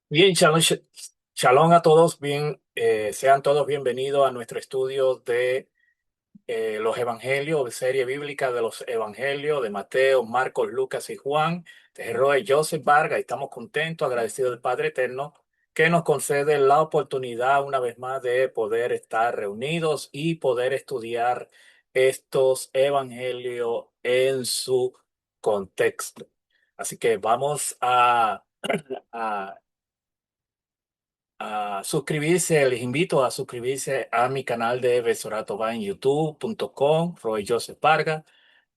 Bien, shalom, shalom a todos, bien, sean todos bienvenidos a nuestro estudio de los evangelios, de serie bíblica de los evangelios de Mateo, Marcos, Lucas y Juan, de Roy Joseph Vargas. Estamos contentos, agradecidos del Padre Eterno que nos concede la oportunidad una vez más de poder estar reunidos y poder estudiar estos evangelios en su contexto. Así que vamos a suscribirse, les invito a suscribirse a mi canal de Besorato Va en youtube.com, Roy Joseph Vargas.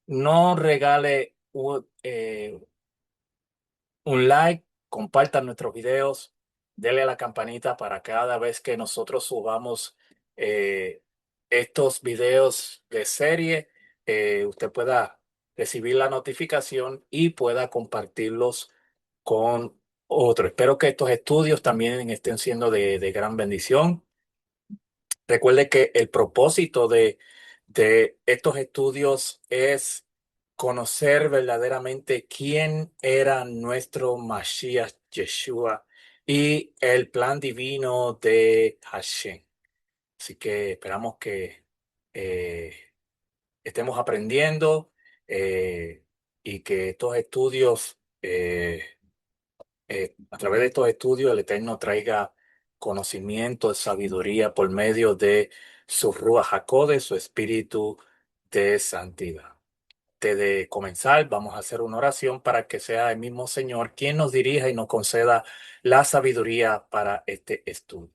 No regale un like, compartan nuestros videos, denle a la campanita para cada vez que nosotros subamos eh, estos videos de serie, usted pueda recibir la notificación y pueda compartirlos con otros. Espero que estos estudios también estén siendo de gran bendición. Recuerde que el propósito de estos estudios es conocer verdaderamente quién era nuestro Mashiach Yeshua y el plan divino de Hashem. Así que esperamos que eh, estemos aprendiendo y que estos estudios a través de estos estudios, el Eterno traiga conocimiento, sabiduría por medio de su Ruach HaKodesh, su espíritu de santidad. Antes de comenzar, vamos a hacer una oración para que sea el mismo Señor quien nos dirija y nos conceda la sabiduría para este estudio.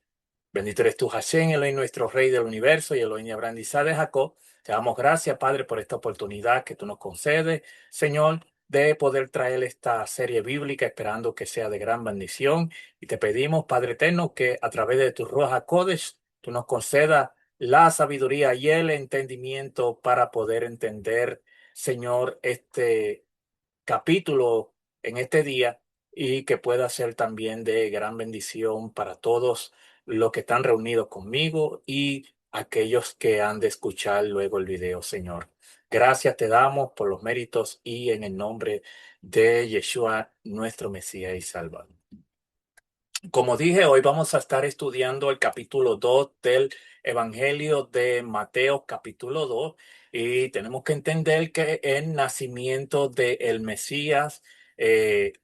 Bendito eres tú, Hashem, Elohim, nuestro Rey del universo y Elohim Abraham, Isaac de Jacob. Te damos gracias, Padre, por esta oportunidad que tú nos concedes, Señor, de poder traer esta serie bíblica, esperando que sea de gran bendición. Y te pedimos, Padre eterno, que a través de tu Ruach HaKodesh, tú nos concedas la sabiduría y el entendimiento para poder entender, Señor, este capítulo en este día y que pueda ser también de gran bendición para todos los que están reunidos conmigo y aquellos que han de escuchar luego el video, Señor. Gracias te damos por los méritos y en el nombre de Yeshua, nuestro Mesías y Salvador. Como dije, hoy vamos a estar estudiando el capítulo 2 del Evangelio de Mateo, capítulo 2, y tenemos que entender que el nacimiento del Mesías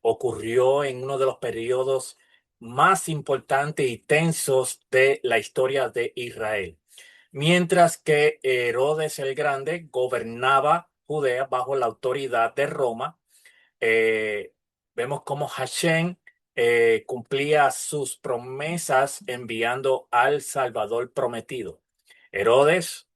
ocurrió en uno de los periodos más importantes y tensos de la historia de Israel. Mientras que Herodes el Grande gobernaba Judea bajo la autoridad de Roma, eh, vemos cómo Hashem cumplía sus promesas enviando al Salvador prometido. Herodes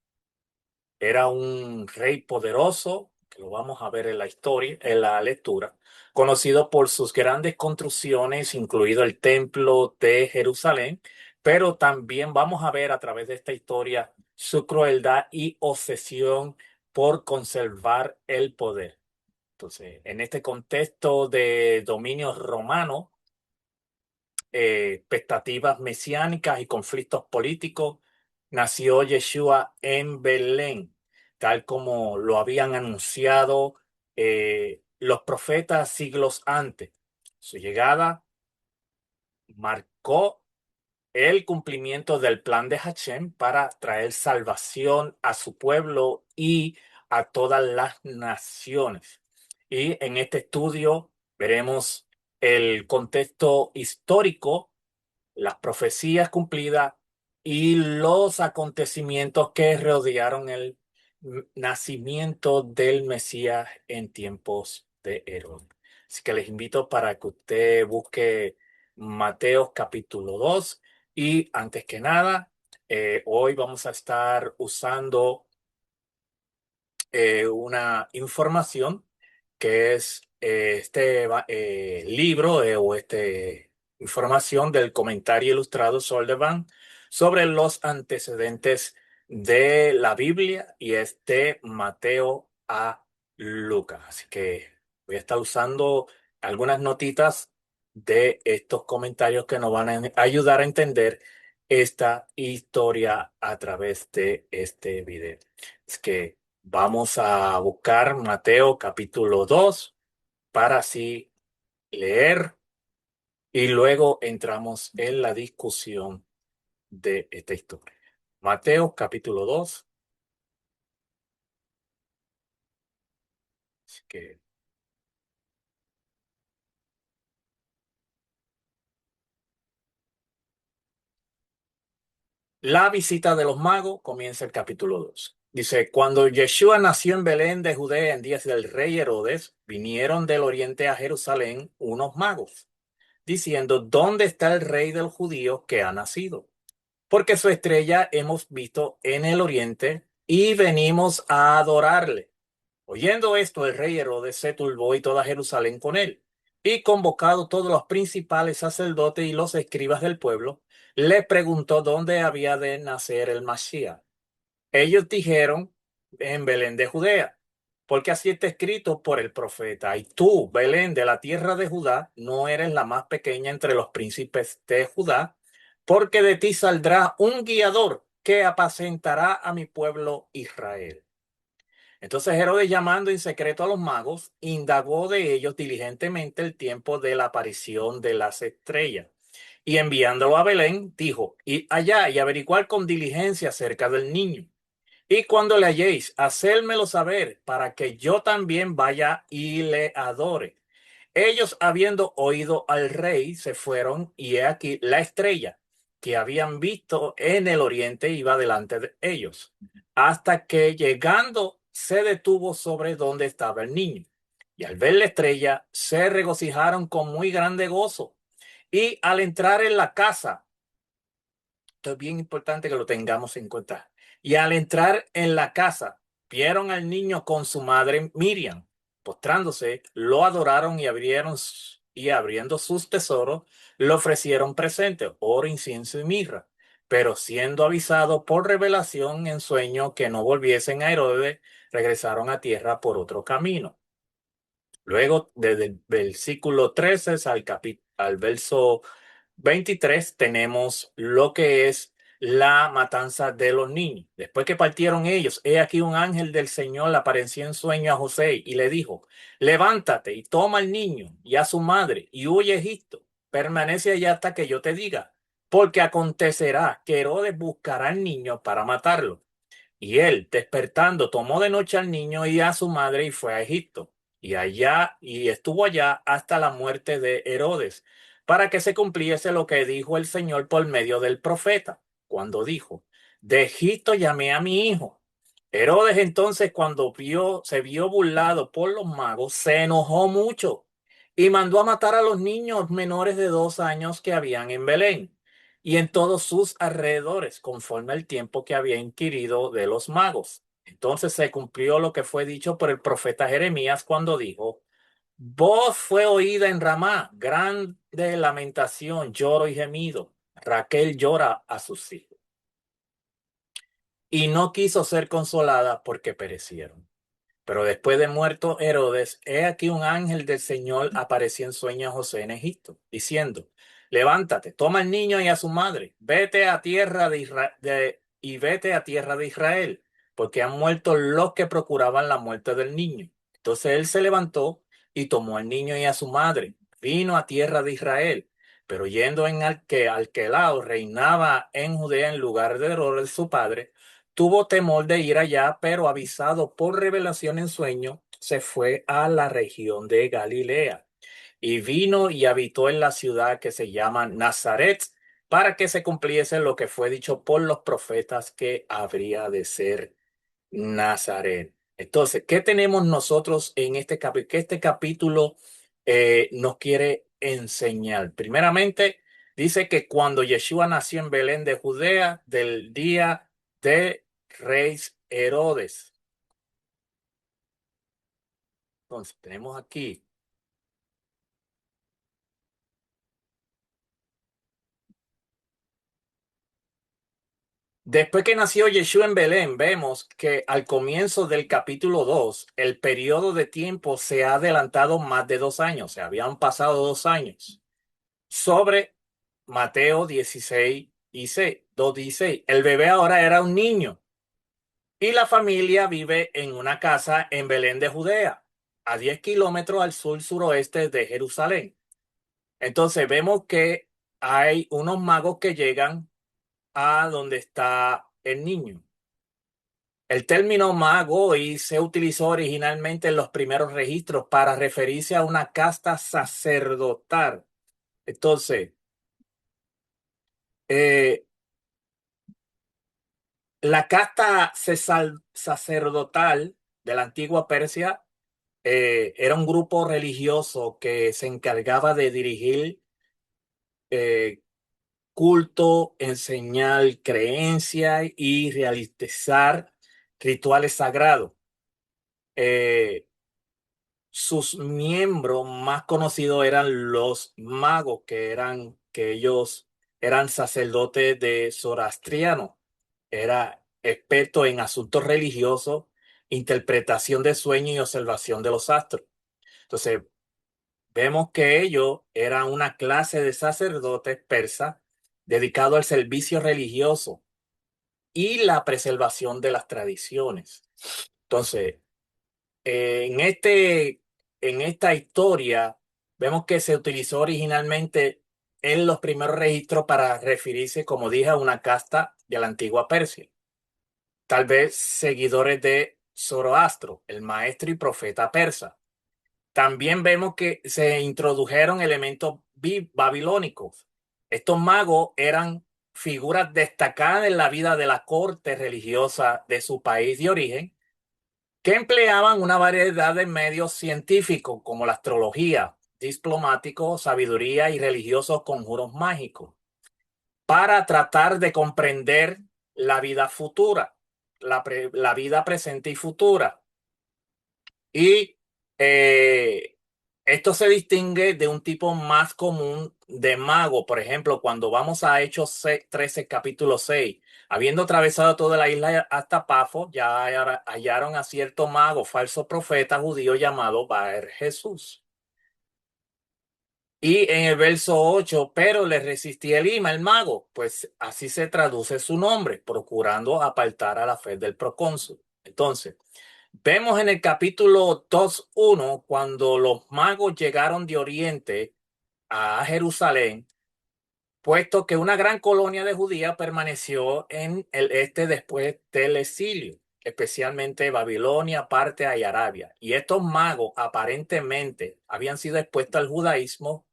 era un rey poderoso, que lo vamos a ver en la historia, en la lectura, conocido por sus grandes construcciones, incluido el Templo de Jerusalén, pero también vamos a ver a través de esta historia su crueldad y obsesión por conservar el poder. Entonces, en este contexto de dominio romano, expectativas mesiánicas y conflictos políticos, nació Yeshua en Belén, tal como lo habían anunciado los profetas siglos antes. Su llegada marcó el cumplimiento del plan de Hashem para traer salvación a su pueblo y a todas las naciones. Y en este estudio veremos el contexto histórico, las profecías cumplidas y los acontecimientos que rodearon el nacimiento del Mesías en tiempos de Herodes. Así que les invito para que usted busque Mateo capítulo 2 y antes que nada, hoy vamos a estar usando una información que es libro o este información del comentario ilustrado Soldevan sobre los antecedentes de la Biblia y este Mateo a Lucas. Así que voy a estar usando algunas notitas de estos comentarios que nos van a ayudar a entender esta historia a través de este video. Es que vamos a buscar Mateo capítulo 2 para así leer y luego entramos en la discusión de esta historia. Mateo capítulo 2. Así que la visita de los magos comienza el capítulo 2. Dice, cuando Yeshua nació en Belén de Judea en días del rey Herodes, vinieron del oriente a Jerusalén unos magos, diciendo, ¿dónde está el rey del judío que ha nacido? Porque su estrella hemos visto en el oriente y venimos a adorarle. Oyendo esto, el rey Herodes se turbó y toda Jerusalén con él. Y convocado todos los principales sacerdotes y los escribas del pueblo, le preguntó dónde había de nacer el Mashiach. Ellos dijeron, en Belén de Judea, porque así está escrito por el profeta. Y tú, Belén, de la tierra de Judá, no eres la más pequeña entre los príncipes de Judá, porque de ti saldrá un guiador que apacentará a mi pueblo Israel. Entonces Herodes, llamando en secreto a los magos, indagó de ellos diligentemente el tiempo de la aparición de las estrellas. Y enviándolo a Belén, dijo, id allá y averiguar con diligencia acerca del niño. Y cuando le halléis, hacérmelo saber, para que yo también vaya y le adore. Ellos, habiendo oído al rey, se fueron, y he aquí la estrella que habían visto en el oriente iba delante de ellos, hasta que llegando se detuvo sobre donde estaba el niño. Y al ver la estrella, se regocijaron con muy grande gozo. Y al entrar en la casa, esto es bien importante que lo tengamos en cuenta. Y al entrar en la casa, vieron al niño con su madre Miriam. Postrándose, lo adoraron y abriendo sus tesoros, le ofrecieron presentes, oro, incienso y mirra. Pero siendo avisado por revelación en sueño que no volviesen a Herodes, regresaron a tierra por otro camino. Luego, desde el versículo 13 al verso 23 tenemos lo que es la matanza de los niños. Después que partieron ellos, he aquí un ángel del Señor le apareció en sueño a José y le dijo, levántate y toma al niño y a su madre y huye a Egipto. Permanece allá hasta que yo te diga, porque acontecerá que Herodes buscará al niño para matarlo. Y él, despertando, tomó de noche al niño y a su madre y fue a Egipto. Y estuvo allá hasta la muerte de Herodes, para que se cumpliese lo que dijo el Señor por medio del profeta, cuando dijo, de Egipto llamé a mi hijo. Herodes entonces, cuando se vio burlado por los magos, se enojó mucho y mandó a matar a los niños menores de 2 años que habían en Belén y en todos sus alrededores, conforme al tiempo que había inquirido de los magos. Entonces se cumplió lo que fue dicho por el profeta Jeremías cuando dijo, voz fue oída en Ramá, grande lamentación, lloro y gemido. Raquel llora a sus hijos. Y no quiso ser consolada porque perecieron. Pero después de muerto Herodes, he aquí un ángel del Señor apareció en sueño a José en Egipto, diciendo, levántate, toma al niño y a su madre, vete a tierra y vete a tierra de Israel, porque han muerto los que procuraban la muerte del niño. Entonces él se levantó y tomó al niño y a su madre, vino a tierra de Israel, pero yendo en Alquelao reinaba en Judea en lugar de Herodes su padre, tuvo temor de ir allá, pero avisado por revelación en sueño, se fue a la región de Galilea y vino y habitó en la ciudad que se llama Nazaret para que se cumpliese lo que fue dicho por los profetas que habría de ser Nazaret. Entonces, ¿qué tenemos nosotros en este capítulo? ¿Qué este capítulo nos quiere enseñar? Primeramente, dice que cuando Yeshua nació en Belén de Judea, del día de rey Herodes. Entonces, tenemos aquí. Después que nació Yeshua en Belén, vemos que al comienzo del capítulo 2, el periodo de tiempo se ha adelantado más de 2 años, se habían pasado 2 años. Sobre Mateo 16 y 6, 2:16. El bebé ahora era un niño y la familia vive en una casa en Belén de Judea, a 10 kilómetros al sur suroeste de Jerusalén. Entonces vemos que hay unos magos que llegan a donde está el niño. El término mago y se utilizó originalmente en los primeros registros para referirse a una casta sacerdotal. Entonces, eh, la casta sacerdotal de la antigua Persia era un grupo religioso que se encargaba de dirigir eh, culto, enseñar creencias y realizar rituales sagrados. Eh, Sus miembros más conocidos eran los magos, que ellos eran sacerdotes de Zoroastriano. Era experto en asuntos religiosos, interpretación de sueños y observación de los astros. Entonces, vemos que ellos eran una clase de sacerdotes persas dedicado al servicio religioso y la preservación de las tradiciones. Entonces, en en esta historia, vemos que se utilizó originalmente en los primeros registros para referirse, como dije, a una casta de la antigua Persia. Tal vez seguidores de Zoroastro, el maestro y profeta persa. También vemos que se introdujeron elementos babilónicos. Estos magos eran figuras destacadas en la vida de la corte religiosa de su país de origen, que empleaban una variedad de medios científicos como la astrología, diplomáticos, sabiduría y religiosos conjuros mágicos para tratar de comprender la vida futura, la vida presente y futura. Y eh, esto se distingue de un tipo más común de mago. Por ejemplo, cuando vamos a Hechos 13, capítulo 6, habiendo atravesado toda la isla hasta Pafo, ya hallaron a cierto mago, falso profeta judío llamado Bar Jesús. Y en el verso 8, pero le resistía Elima, el mago, pues así se traduce su nombre, procurando apartar a la fe del procónsul. Entonces, vemos en el capítulo 2:1 cuando los magos llegaron de Oriente a Jerusalén, puesto que una gran colonia de judías permaneció en el este después del exilio, especialmente Babilonia, parte y Arabia. Y estos magos aparentemente habían sido expuestos al judaísmo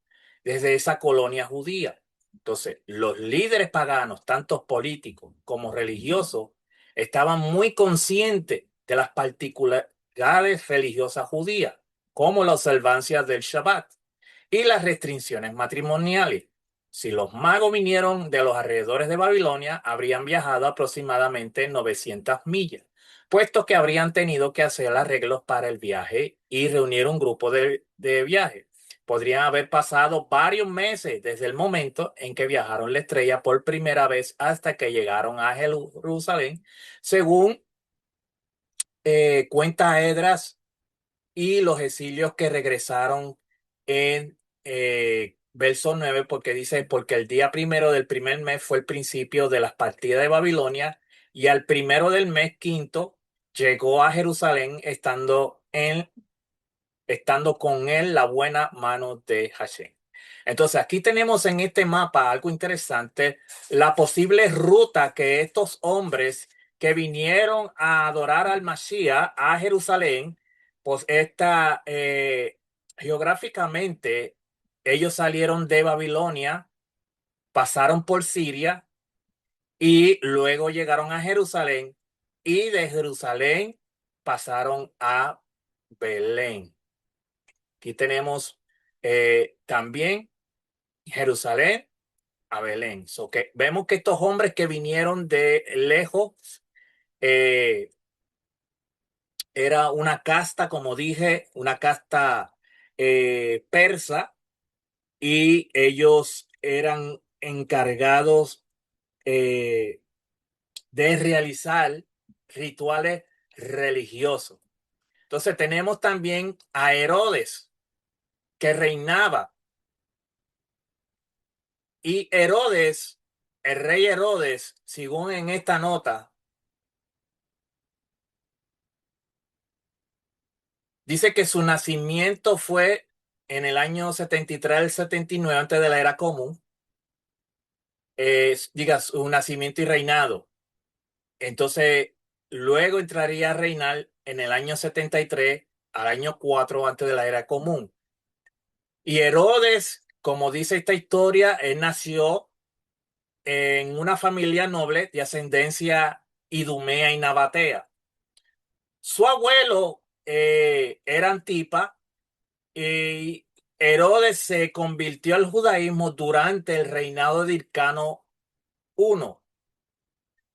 desde esa colonia judía. Entonces, los líderes paganos, tanto políticos como religiosos, estaban muy conscientes de las particularidades religiosas judías, como la observancia del Shabbat y las restricciones matrimoniales. Si los magos vinieron de los alrededores de Babilonia, habrían viajado aproximadamente 900 millas, puesto que habrían tenido que hacer arreglos para el viaje y reunir un grupo de viaje. Podrían haber pasado varios meses desde el momento en que viajaron la estrella por primera vez hasta que llegaron a Jerusalén, según cuenta Edras y los exilios que regresaron en verso 9, porque dice, porque el día primero del primer mes fue el principio de las partidas de Babilonia, y al primero del mes quinto llegó a Jerusalén estando con él la buena mano de Hashem. Entonces, aquí tenemos en este mapa algo interesante, la posible ruta que estos hombres que vinieron a adorar al Mashiach a Jerusalén, pues geográficamente, ellos salieron de Babilonia, pasaron por Siria y luego llegaron a Jerusalén y de Jerusalén pasaron a Belén. Aquí tenemos también Jerusalén a Belén. So que vemos que estos hombres que vinieron de lejos eh, era una casta, como dije, una casta persa, y ellos eran encargados eh, de realizar rituales religiosos. Entonces tenemos también a Herodes, que reinaba. Y Herodes, el rey Herodes, según en esta nota, dice que su nacimiento fue en el año 73 al 79 antes de la era común, diga, su nacimiento y reinado. Entonces, luego entraría a reinar en el año 73 al año 4 antes de la era común. Y Herodes, como dice esta historia, él nació en una familia noble de ascendencia idumea y nabatea. Su abuelo era Antipa y Herodes se convirtió al judaísmo durante el reinado de Hircano I.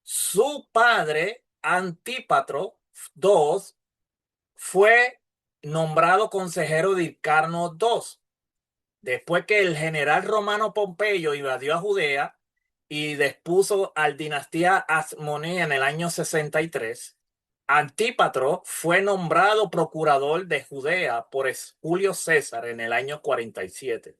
Su padre, Antípatro II, fue nombrado consejero de Hircano II. Después que el general romano Pompeyo invadió a Judea y despuso al dinastía Asmonea en el año 63, Antípatro fue nombrado procurador de Judea por Julio César en el año 47.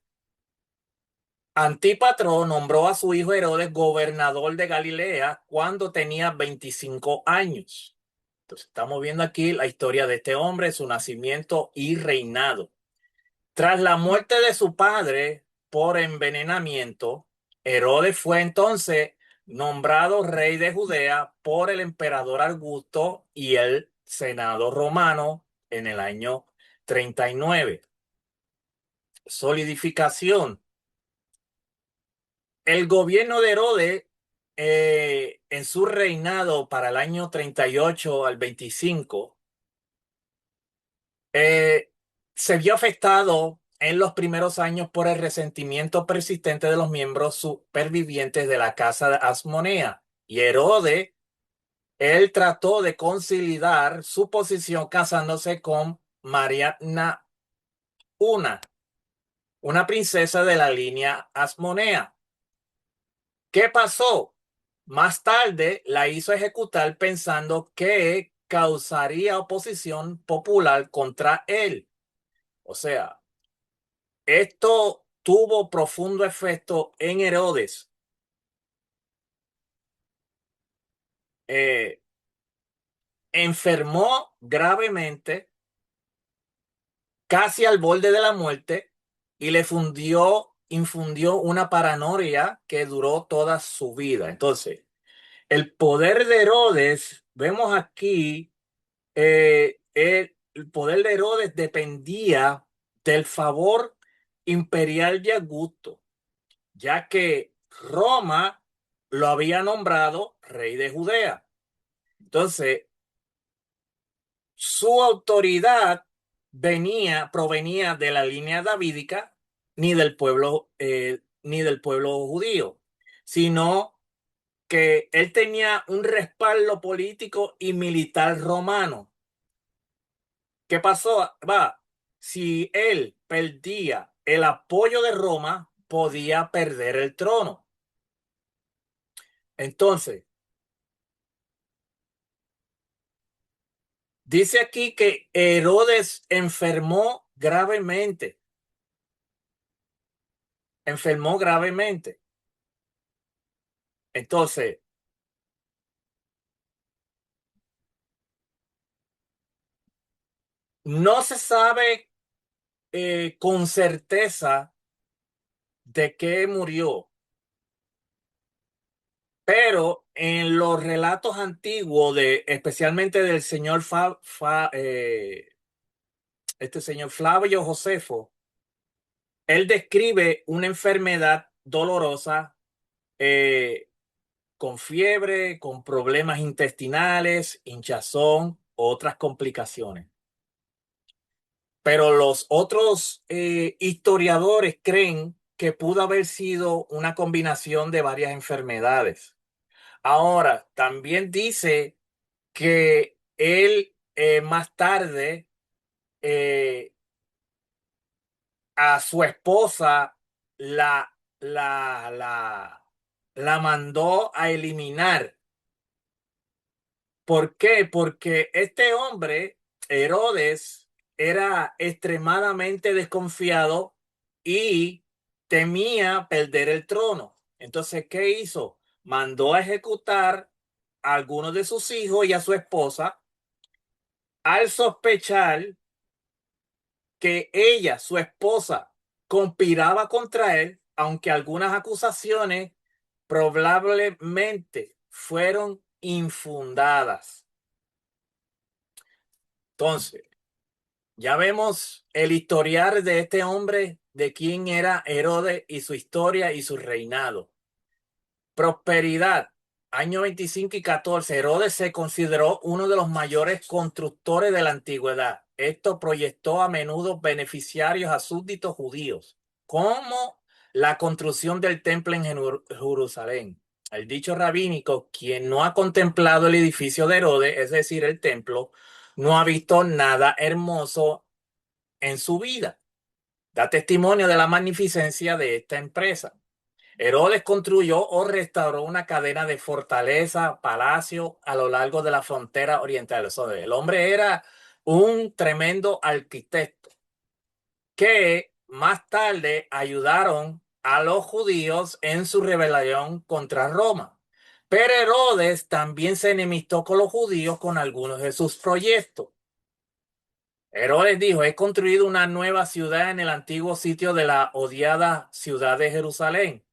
Antípatro nombró a su hijo Herodes gobernador de Galilea cuando tenía 25 años. Entonces, estamos viendo aquí la historia de este hombre, su nacimiento y reinado. Tras la muerte de su padre por envenenamiento, Herodes fue entonces nombrado rey de Judea por el emperador Augusto y el senado romano en el año 39. Solidificación. El gobierno de Herodes en su reinado para el año 38 al 25 eh, se vio afectado en los primeros años por el resentimiento persistente de los miembros supervivientes de la casa de Asmonea. Y Herodes, él trató de consolidar su posición casándose con Mariana una princesa de la línea Asmonea. ¿Qué pasó? Más tarde la hizo ejecutar pensando que causaría oposición popular contra él. O sea, esto tuvo profundo efecto en Herodes. Eh, Enfermó gravemente, casi al borde de la muerte, y infundió una paranoia que duró toda su vida. Entonces, el poder de Herodes, vemos aquí, el poder de Herodes dependía del favor imperial de Augusto, ya que Roma lo había nombrado rey de Judea. Entonces, su autoridad provenía de la línea davídica ni del pueblo judío, sino que él tenía un respaldo político y militar romano. ¿Qué pasó? Si él perdía el apoyo de Roma, podía perder el trono. Entonces, dice aquí que Herodes enfermó gravemente. Entonces, no se sabe con certeza de qué murió, pero en los relatos antiguos, especialmente del señor este señor Flavio Josefo, él describe una enfermedad dolorosa eh, con fiebre, con problemas intestinales, hinchazón, otras complicaciones. Pero los otros historiadores creen que pudo haber sido una combinación de varias enfermedades. Ahora, también dice que él más tarde eh, a su esposa la, la, la, la mandó a eliminar. ¿Por qué? Porque este hombre, Herodes, era extremadamente desconfiado y temía perder el trono. Entonces, ¿qué hizo? Mandó a ejecutar a algunos de sus hijos y a su esposa al sospechar que ella, su esposa, conspiraba contra él, aunque algunas acusaciones probablemente fueron infundadas. Entonces, ya vemos el historial de este hombre, de quién era Herodes y su historia y su reinado. Prosperidad. Año 25 y 14, Herodes se consideró uno de los mayores constructores de la antigüedad. Esto proyectó a menudo beneficiarios a súbditos judíos, como la construcción del templo en Jerusalén. El dicho rabínico, quien no ha contemplado el edificio de Herodes, es decir, el templo, no ha visto nada hermoso en su vida. Da testimonio de la magnificencia de esta empresa. Herodes construyó o restauró una cadena de fortaleza, palacio a lo largo de la frontera oriental. El hombre era un tremendo arquitecto que más tarde ayudaron a los judíos en su rebelión contra Roma. Pero Herodes también se enemistó con los judíos con algunos de sus proyectos. Herodes dijo: he construido una nueva ciudad en el antiguo sitio de la odiada ciudad de Jerusalén.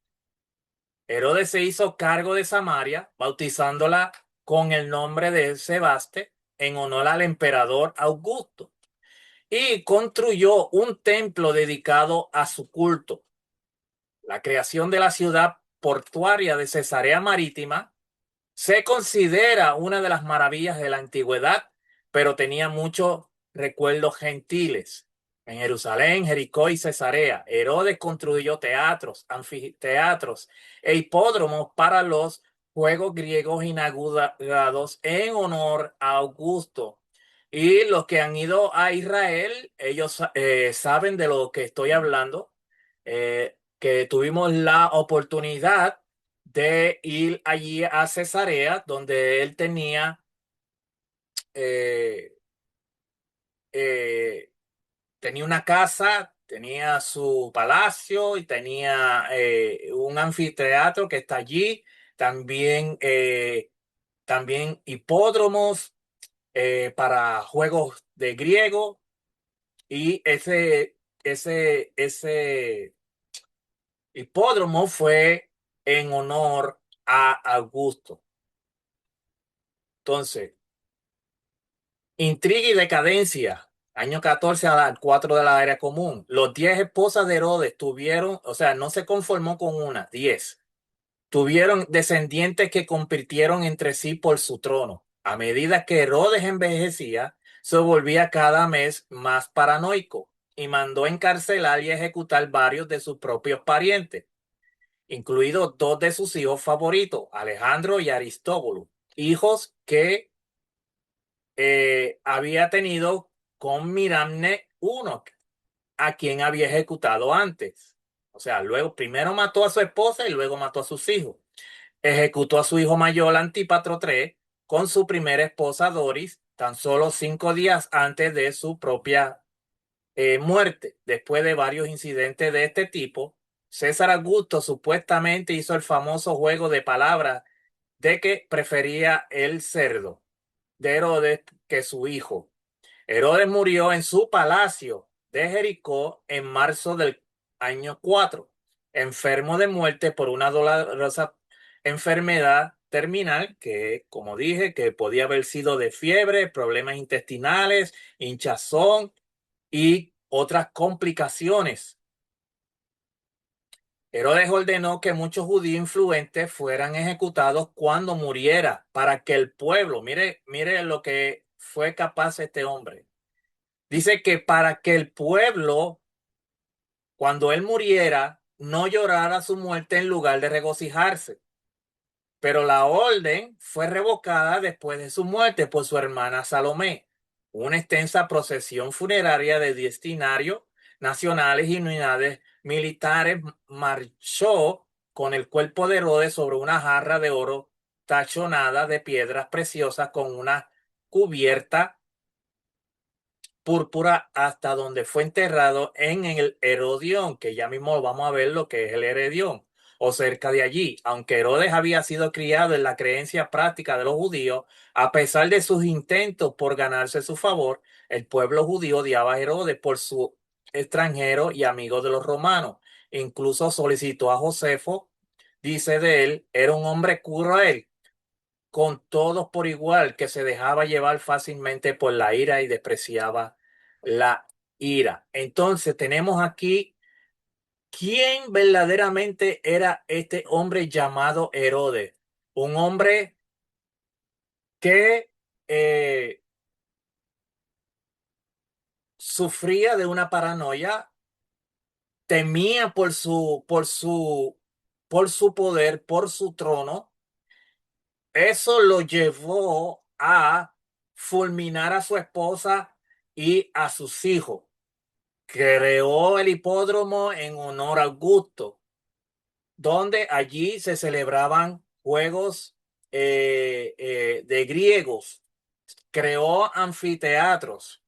Herodes se hizo cargo de Samaria, bautizándola con el nombre de Sebaste en honor al emperador Augusto, y construyó un templo dedicado a su culto. La creación de la ciudad portuaria de Cesarea Marítima se considera una de las maravillas de la antigüedad, pero tenía muchos recuerdos gentiles. En Jerusalén, Jericó y Cesarea, Herodes construyó teatros, anfiteatros e hipódromos para los juegos griegos inaugurados en honor a Augusto. Y los que han ido a Israel, ellos saben de lo que estoy hablando, que tuvimos la oportunidad de ir allí a Cesarea, donde él eh, eh, tenía una casa, tenía su palacio y tenía un anfiteatro que está allí, también, también hipódromos para juegos de griego, y ese hipódromo fue en honor a Augusto. Entonces, intriga y decadencia. Año 14 al 4 de la era común. Los 10 esposas de Herodes tuvieron, o sea, no se conformó con una, 10. Tuvieron descendientes que compitieron entre sí por su trono. A medida que Herodes envejecía, se volvía cada mes más paranoico y mandó encarcelar y ejecutar varios de sus propios parientes, incluidos dos de sus hijos favoritos, Alejandro y Aristóbulo, hijos que había tenido con Miramne uno, a quien había ejecutado antes. O sea, luego primero mató a su esposa y luego mató a sus hijos. Ejecutó a su hijo mayor Antípatro III con su primera esposa Doris tan solo 5 días antes de su propia muerte. Después de varios incidentes de este tipo, César Augusto supuestamente hizo el famoso juego de palabras de que prefería el cerdo de Herodes que su hijo. Herodes murió en su palacio de Jericó en marzo del año 4, enfermo de muerte por una dolorosa enfermedad terminal que, como dije, que podía haber sido de fiebre, problemas intestinales, hinchazón y otras complicaciones. Herodes ordenó que muchos judíos influentes fueran ejecutados cuando muriera, para que el pueblo, mire lo que fue capaz este hombre. Dice que para que el pueblo, cuando él muriera, no llorara su muerte en lugar de regocijarse. Pero la orden fue revocada después de su muerte por su hermana Salomé. Una extensa procesión funeraria de destinarios nacionales y unidades militares marchó con el cuerpo de Herodes sobre una jarra de oro tachonada de piedras preciosas con una cubierta púrpura hasta donde fue enterrado en el Herodión, que ya mismo vamos a ver lo que es el Herodión. o cerca de allí. Aunque Herodes había sido criado en la creencia práctica de los judíos, a pesar de sus intentos por ganarse su favor, el pueblo judío odiaba a Herodes por su extranjero y amigo de los romanos. Incluso solicitó a Josefo, dice de él, era un hombre cruel con todos por igual, que se dejaba llevar fácilmente por la ira y despreciaba la ira. Entonces tenemos aquí quién verdaderamente era este hombre llamado Herodes. Un hombre que sufría de una paranoia, temía por su poder, por su trono. Eso lo llevó a fulminar a su esposa y a sus hijos. Creó el hipódromo en honor a Augusto, donde allí se celebraban juegos de griegos. Creó anfiteatros,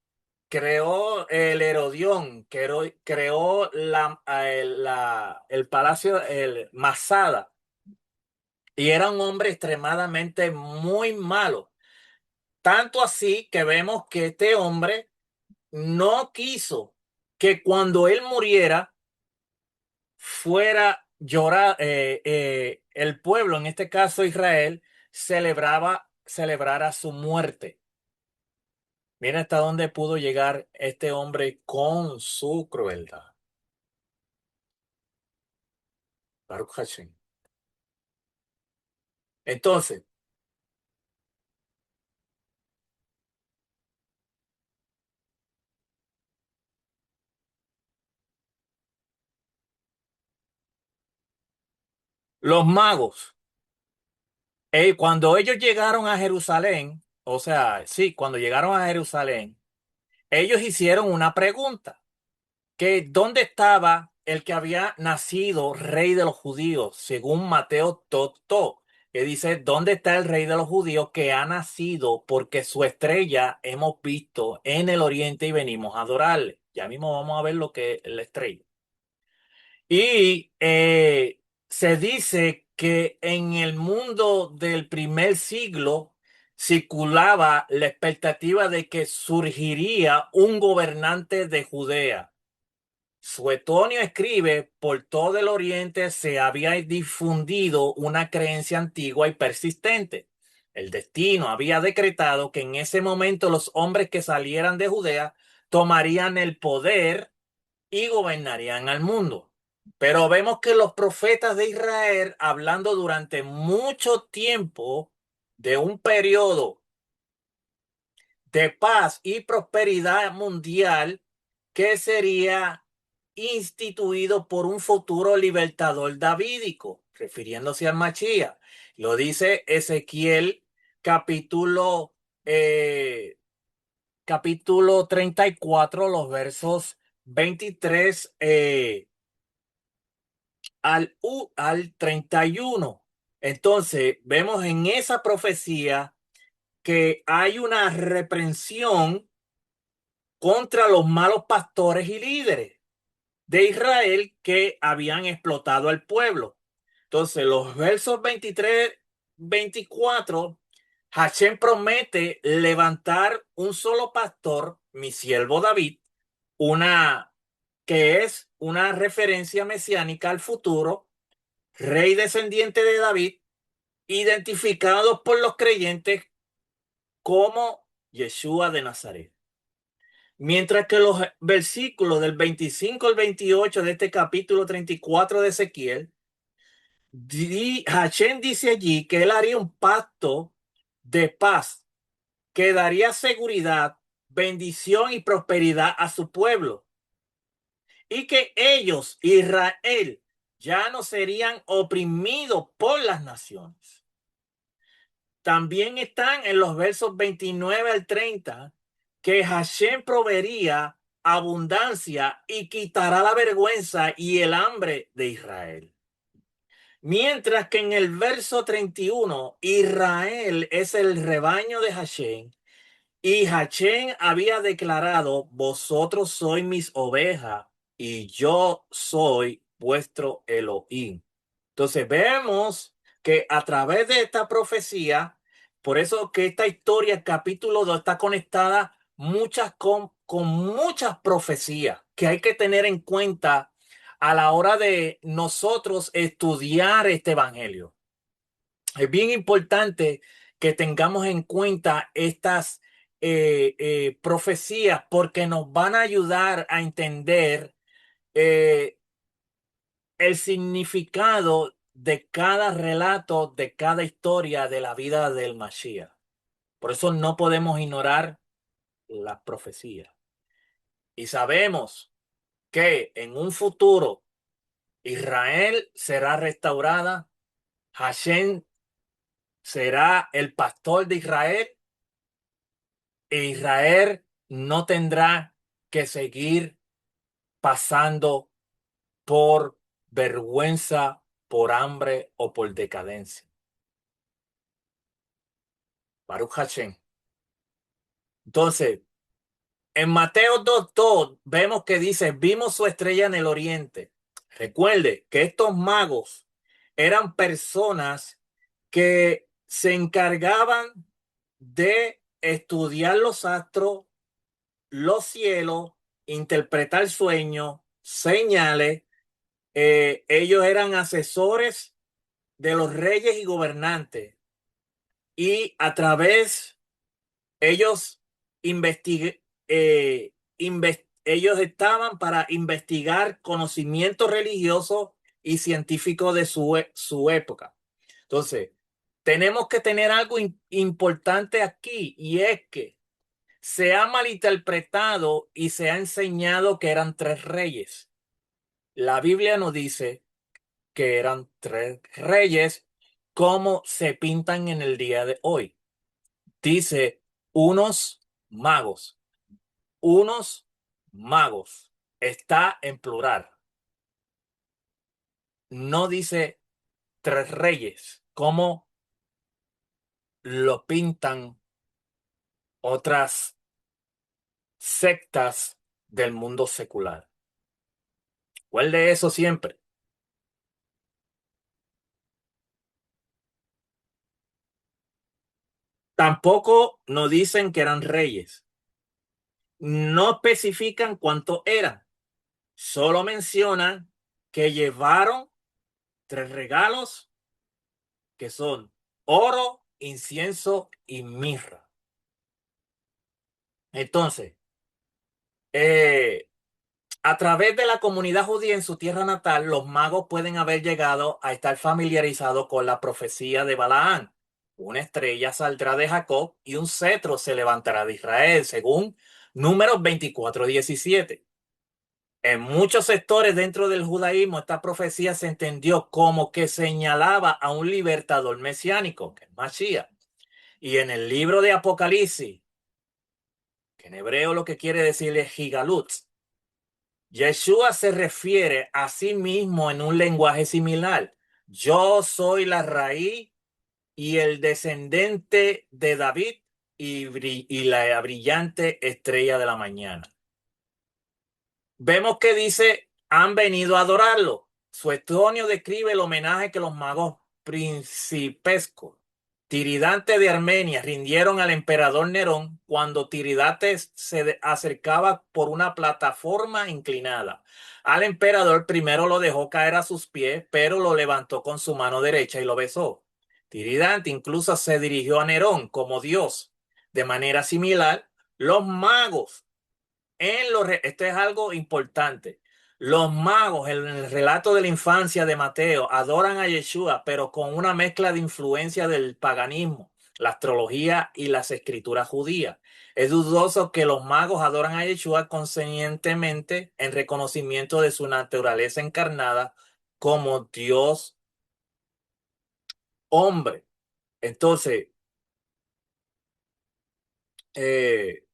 creó el Herodión, creó el Palacio, el Masada, y era un hombre extremadamente muy malo. Tanto así que vemos que este hombre no quiso que cuando él muriera fuera llorar, el pueblo, en este caso Israel, celebrara su muerte. Mira hasta dónde pudo llegar este hombre con su crueldad. Baruch Hashem. Entonces, los magos, cuando ellos llegaron a Jerusalén, o sea, sí, cuando llegaron a Jerusalén, ellos hicieron una pregunta, que dónde estaba el que había nacido rey de los judíos, según Mateo Totó, que dice, ¿dónde está el rey de los judíos que ha nacido? Porque su estrella hemos visto en el oriente y venimos a adorarle. Ya mismo vamos a ver lo que es la estrella. Y se dice que en el mundo del primer siglo circulaba la expectativa de que surgiría un gobernante de Judea. Suetonio escribe, por todo el oriente se había difundido una creencia antigua y persistente. El destino había decretado que en ese momento los hombres que salieran de Judea tomarían el poder y gobernarían al mundo. Pero vemos que los profetas de Israel, hablando durante mucho tiempo de un periodo de paz y prosperidad mundial que sería instituido por un futuro libertador davídico, refiriéndose al Machía. Lo dice Ezequiel capítulo, eh, capítulo 34, los versos 23 al 31. Entonces, vemos en esa profecía que hay una reprensión contra los malos pastores y líderes de Israel que habían explotado al pueblo. Entonces, los versos 23, 24, Hashem promete levantar un solo pastor, mi siervo David, una que es una referencia mesiánica al futuro, rey descendiente de David, identificados por los creyentes como Yeshua de Nazaret. Mientras que los versículos del 25 al 28 de este capítulo 34 de Ezequiel, Hashem dice allí que él haría un pacto de paz que daría seguridad, bendición y prosperidad a su pueblo, y que ellos, Israel, ya no serían oprimidos por las naciones. También están en los versos 29 al 30 que Hashem proveería abundancia y quitará la vergüenza y el hambre de Israel. Mientras que en el verso 31, Israel es el rebaño de Hashem y Hashem había declarado, vosotros sois mis ovejas y yo soy vuestro Elohim. Entonces vemos que a través de esta profecía, por eso que esta historia, el capítulo 2 está conectada con muchas profecías que hay que tener en cuenta a la hora de nosotros estudiar este evangelio. Es bien importante que tengamos en cuenta estas profecías porque nos van a ayudar a entender eh, el significado de cada relato, de cada historia de la vida del Mashiach. Por eso no podemos ignorar las profecías. Y sabemos que en un futuro Israel será restaurada, Hashem será el pastor de Israel e Israel no tendrá que seguir pasando por vergüenza, por hambre o por decadencia. Baruch Hashem. Entonces, en Mateo 2:2 vemos que dice, vimos su estrella en el oriente. Recuerde que estos magos eran personas que se encargaban de estudiar los astros, los cielos, interpretar sueños, señales. Ellos eran asesores de los reyes y gobernantes y a través ellos ellos estaban para investigar conocimientos religiosos y científicos de su época. Entonces, tenemos que tener algo importante aquí y es que se ha malinterpretado y se ha enseñado que eran tres reyes. La Biblia nos dice que eran tres reyes como se pintan en el día de hoy. Dice unos magos, unos magos. Está en plural. No dice tres reyes, como lo pintan otras sectas del mundo secular. Recuerde eso siempre. Tampoco nos dicen que eran reyes. No especifican cuánto eran. Solo mencionan que llevaron tres regalos que son oro, incienso y mirra. Entonces, eh, a través de la comunidad judía en su tierra natal, los magos pueden haber llegado a estar familiarizados con la profecía de Balaán. Una estrella saldrá de Jacob y un cetro se levantará de Israel, según Números 24:17. En muchos sectores dentro del judaísmo, esta profecía se entendió como que señalaba a un libertador mesiánico, que es Mashiach. Y en el libro de Apocalipsis, que en hebreo lo que quiere decir es Gigalut, Yeshua se refiere a sí mismo en un lenguaje similar. Yo soy la raíz y el descendente de David y la brillante estrella de la mañana. Vemos que dice, han venido a adorarlo. Suetonio describe el homenaje que los magos principescos, Tiridante de Armenia, rindieron al emperador Nerón cuando Tiridates se acercaba por una plataforma inclinada. Al emperador primero lo dejó caer a sus pies, pero lo levantó con su mano derecha y lo besó. Tiridante incluso se dirigió a Nerón como dios. De manera similar, los magos esto es algo importante. Los magos, en el relato de la infancia de Mateo, adoran a Yeshua, pero con una mezcla de influencia del paganismo, la astrología y las escrituras judías. Es dudoso que los magos adoran a Yeshua conscientemente en reconocimiento de su naturaleza encarnada como Dios hombre. Entonces, eh,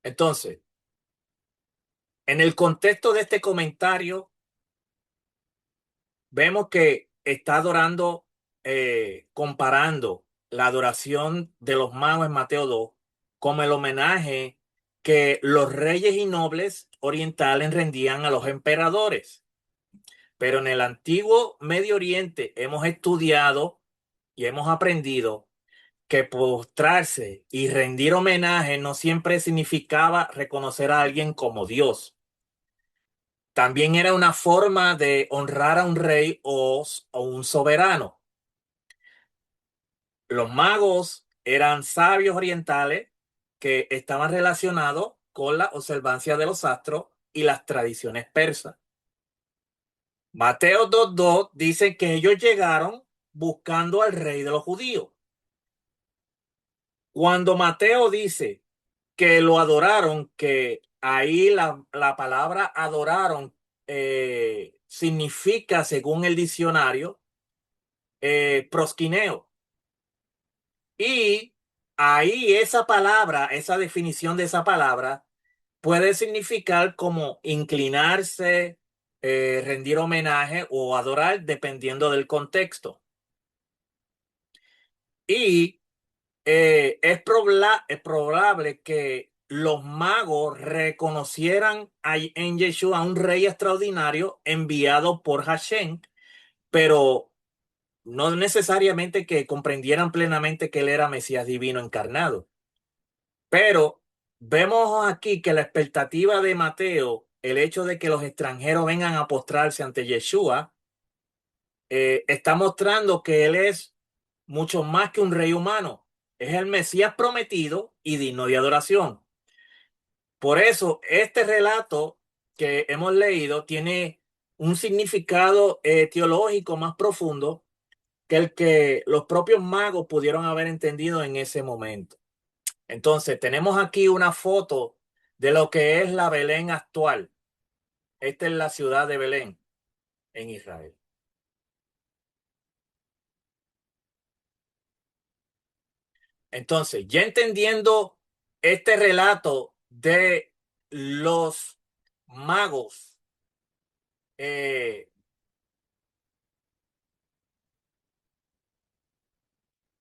entonces, en el contexto de este comentario, vemos que está adorando, comparando la adoración de los magos en Mateo 2 como el homenaje que los reyes y nobles orientales rendían a los emperadores. Pero en el antiguo Medio Oriente hemos estudiado y hemos aprendido que postrarse y rendir homenaje no siempre significaba reconocer a alguien como Dios. También era una forma de honrar a un rey o un soberano. Los magos eran sabios orientales que estaban relacionados con la observancia de los astros y las tradiciones persas. Mateo 2:2 dice que ellos llegaron buscando al rey de los judíos. Cuando Mateo dice que lo adoraron, que ahí la palabra adoraron significa, según el diccionario, prosquineo. Y ahí esa palabra, esa definición de esa palabra, puede significar como inclinarse, rendir homenaje o adorar, dependiendo del contexto. Y es probable que los magos reconocieran en Yeshua a un rey extraordinario enviado por Hashem, pero no necesariamente que comprendieran plenamente que él era Mesías divino encarnado. Pero vemos aquí que la expectativa de Mateo, el hecho de que los extranjeros vengan a postrarse ante Yeshua, está mostrando que él es mucho más que un rey humano. Es el Mesías prometido y digno de adoración. Por eso, este relato que hemos leído tiene un significado teológico más profundo que el que los propios magos pudieron haber entendido en ese momento. Entonces, tenemos aquí una foto de lo que es la Belén actual. Esta es la ciudad de Belén, en Israel. Entonces, ya entendiendo este relato de los magos, eh,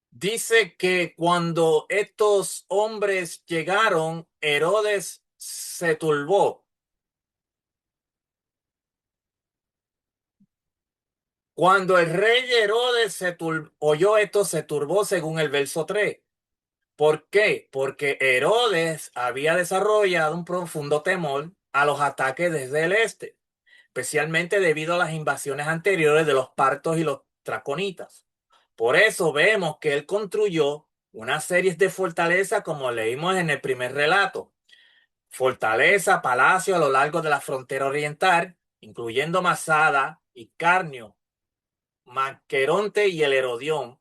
dice que cuando estos hombres llegaron, Herodes se turbó. Cuando el rey Herodes oyó esto, se turbó según el verso 3. ¿Por qué? Porque Herodes había desarrollado un profundo temor a los ataques desde el este, especialmente debido a las invasiones anteriores de los partos y los traconitas. Por eso vemos que él construyó una serie de fortalezas como leímos en el primer relato. Fortaleza, palacio a lo largo de la frontera oriental, incluyendo Masada y Carnio, Maqueronte y el Herodión.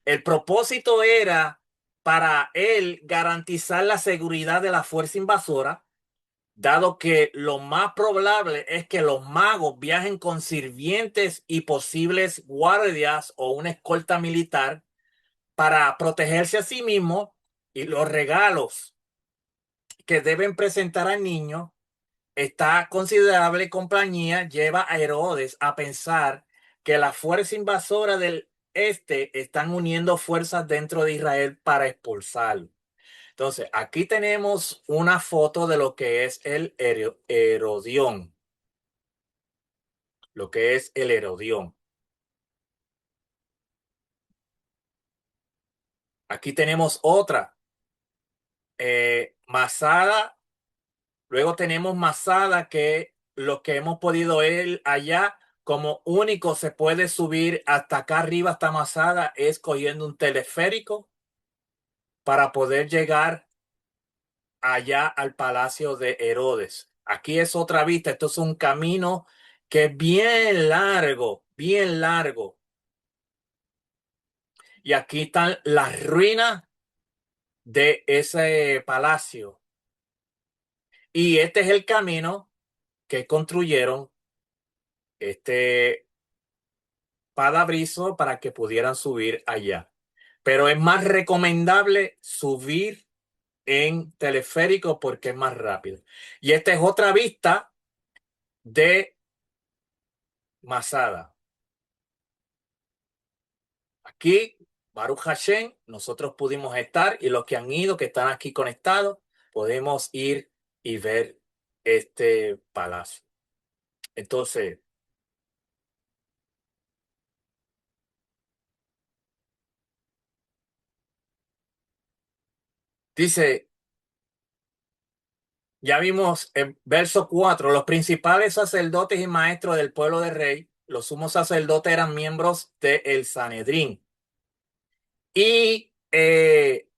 El propósito era para él garantizar la seguridad de la fuerza invasora, dado que lo más probable es que los magos viajen con sirvientes y posibles guardias o una escolta militar para protegerse a sí mismos, y los regalos que deben presentar al niño. Esta considerable compañía lleva a Herodes a pensar que la fuerza invasora del este están uniendo fuerzas dentro de Israel para expulsarlo. Entonces, aquí tenemos una foto de lo que es el Herodión, lo que es el Herodión. Aquí tenemos otra, Masada. Luego tenemos Masada, que lo que hemos podido ver allá, como único se puede subir hasta acá arriba, hasta Masada, es cogiendo un teleférico para poder llegar allá al palacio de Herodes. Aquí es otra vista, esto es un camino que es bien largo, bien largo. Y aquí están las ruinas de ese palacio. Y este es el camino que construyeron este padabrizo para que pudieran subir allá. Pero es más recomendable subir en teleférico porque es más rápido. Y esta es otra vista de Masada. Aquí, Baruch Hashem, nosotros pudimos estar y los que han ido, que están aquí conectados, podemos ir y ver este palacio. Entonces, dice, ya vimos en verso 4: los principales sacerdotes y maestros del pueblo de rey, los sumos sacerdotes eran miembros del Sanedrín. Y eh,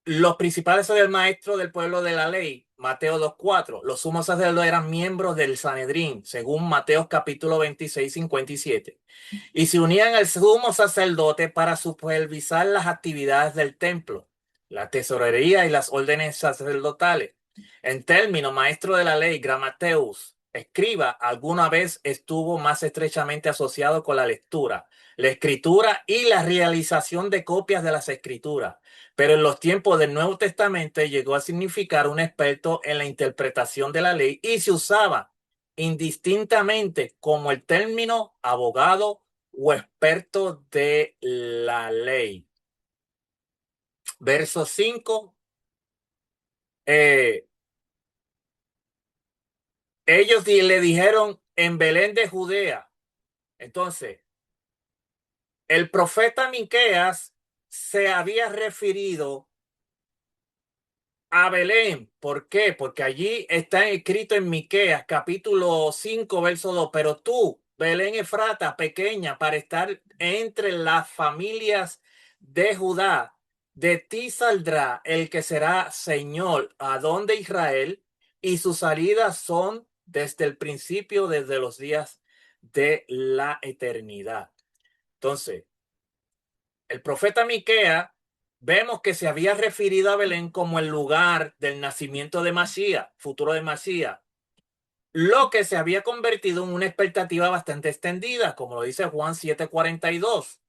los principales del maestro del pueblo de la ley, Mateo 2:4. Los sumos sacerdotes eran miembros del Sanedrín, según Mateo capítulo 26:57. Y se unían al sumo sacerdote para supervisar las actividades del templo, la tesorería y las órdenes sacerdotales. En términos, maestro de la ley, Gramateus, escriba, alguna vez estuvo más estrechamente asociado con la lectura, la escritura y la realización de copias de las escrituras, pero en los tiempos del Nuevo Testamento llegó a significar un experto en la interpretación de la ley y se usaba indistintamente como el término abogado o experto de la ley. Verso 5. eh, ellos le dijeron en Belén de Judea. Entonces, el profeta Miqueas se había referido a Belén. ¿Por qué? Porque allí está escrito en Miqueas capítulo 5 verso 2: pero tú, Belén Efrata, pequeña para estar entre las familias de Judá, de ti saldrá el que será Señor, Adón de Israel, y sus salidas son desde el principio, desde los días de la eternidad. Entonces, el profeta Miqueas, vemos que se había referido a Belén como el lugar del nacimiento de Masías, futuro de Masías, lo que se había convertido en una expectativa bastante extendida, como lo dice Juan 7:42.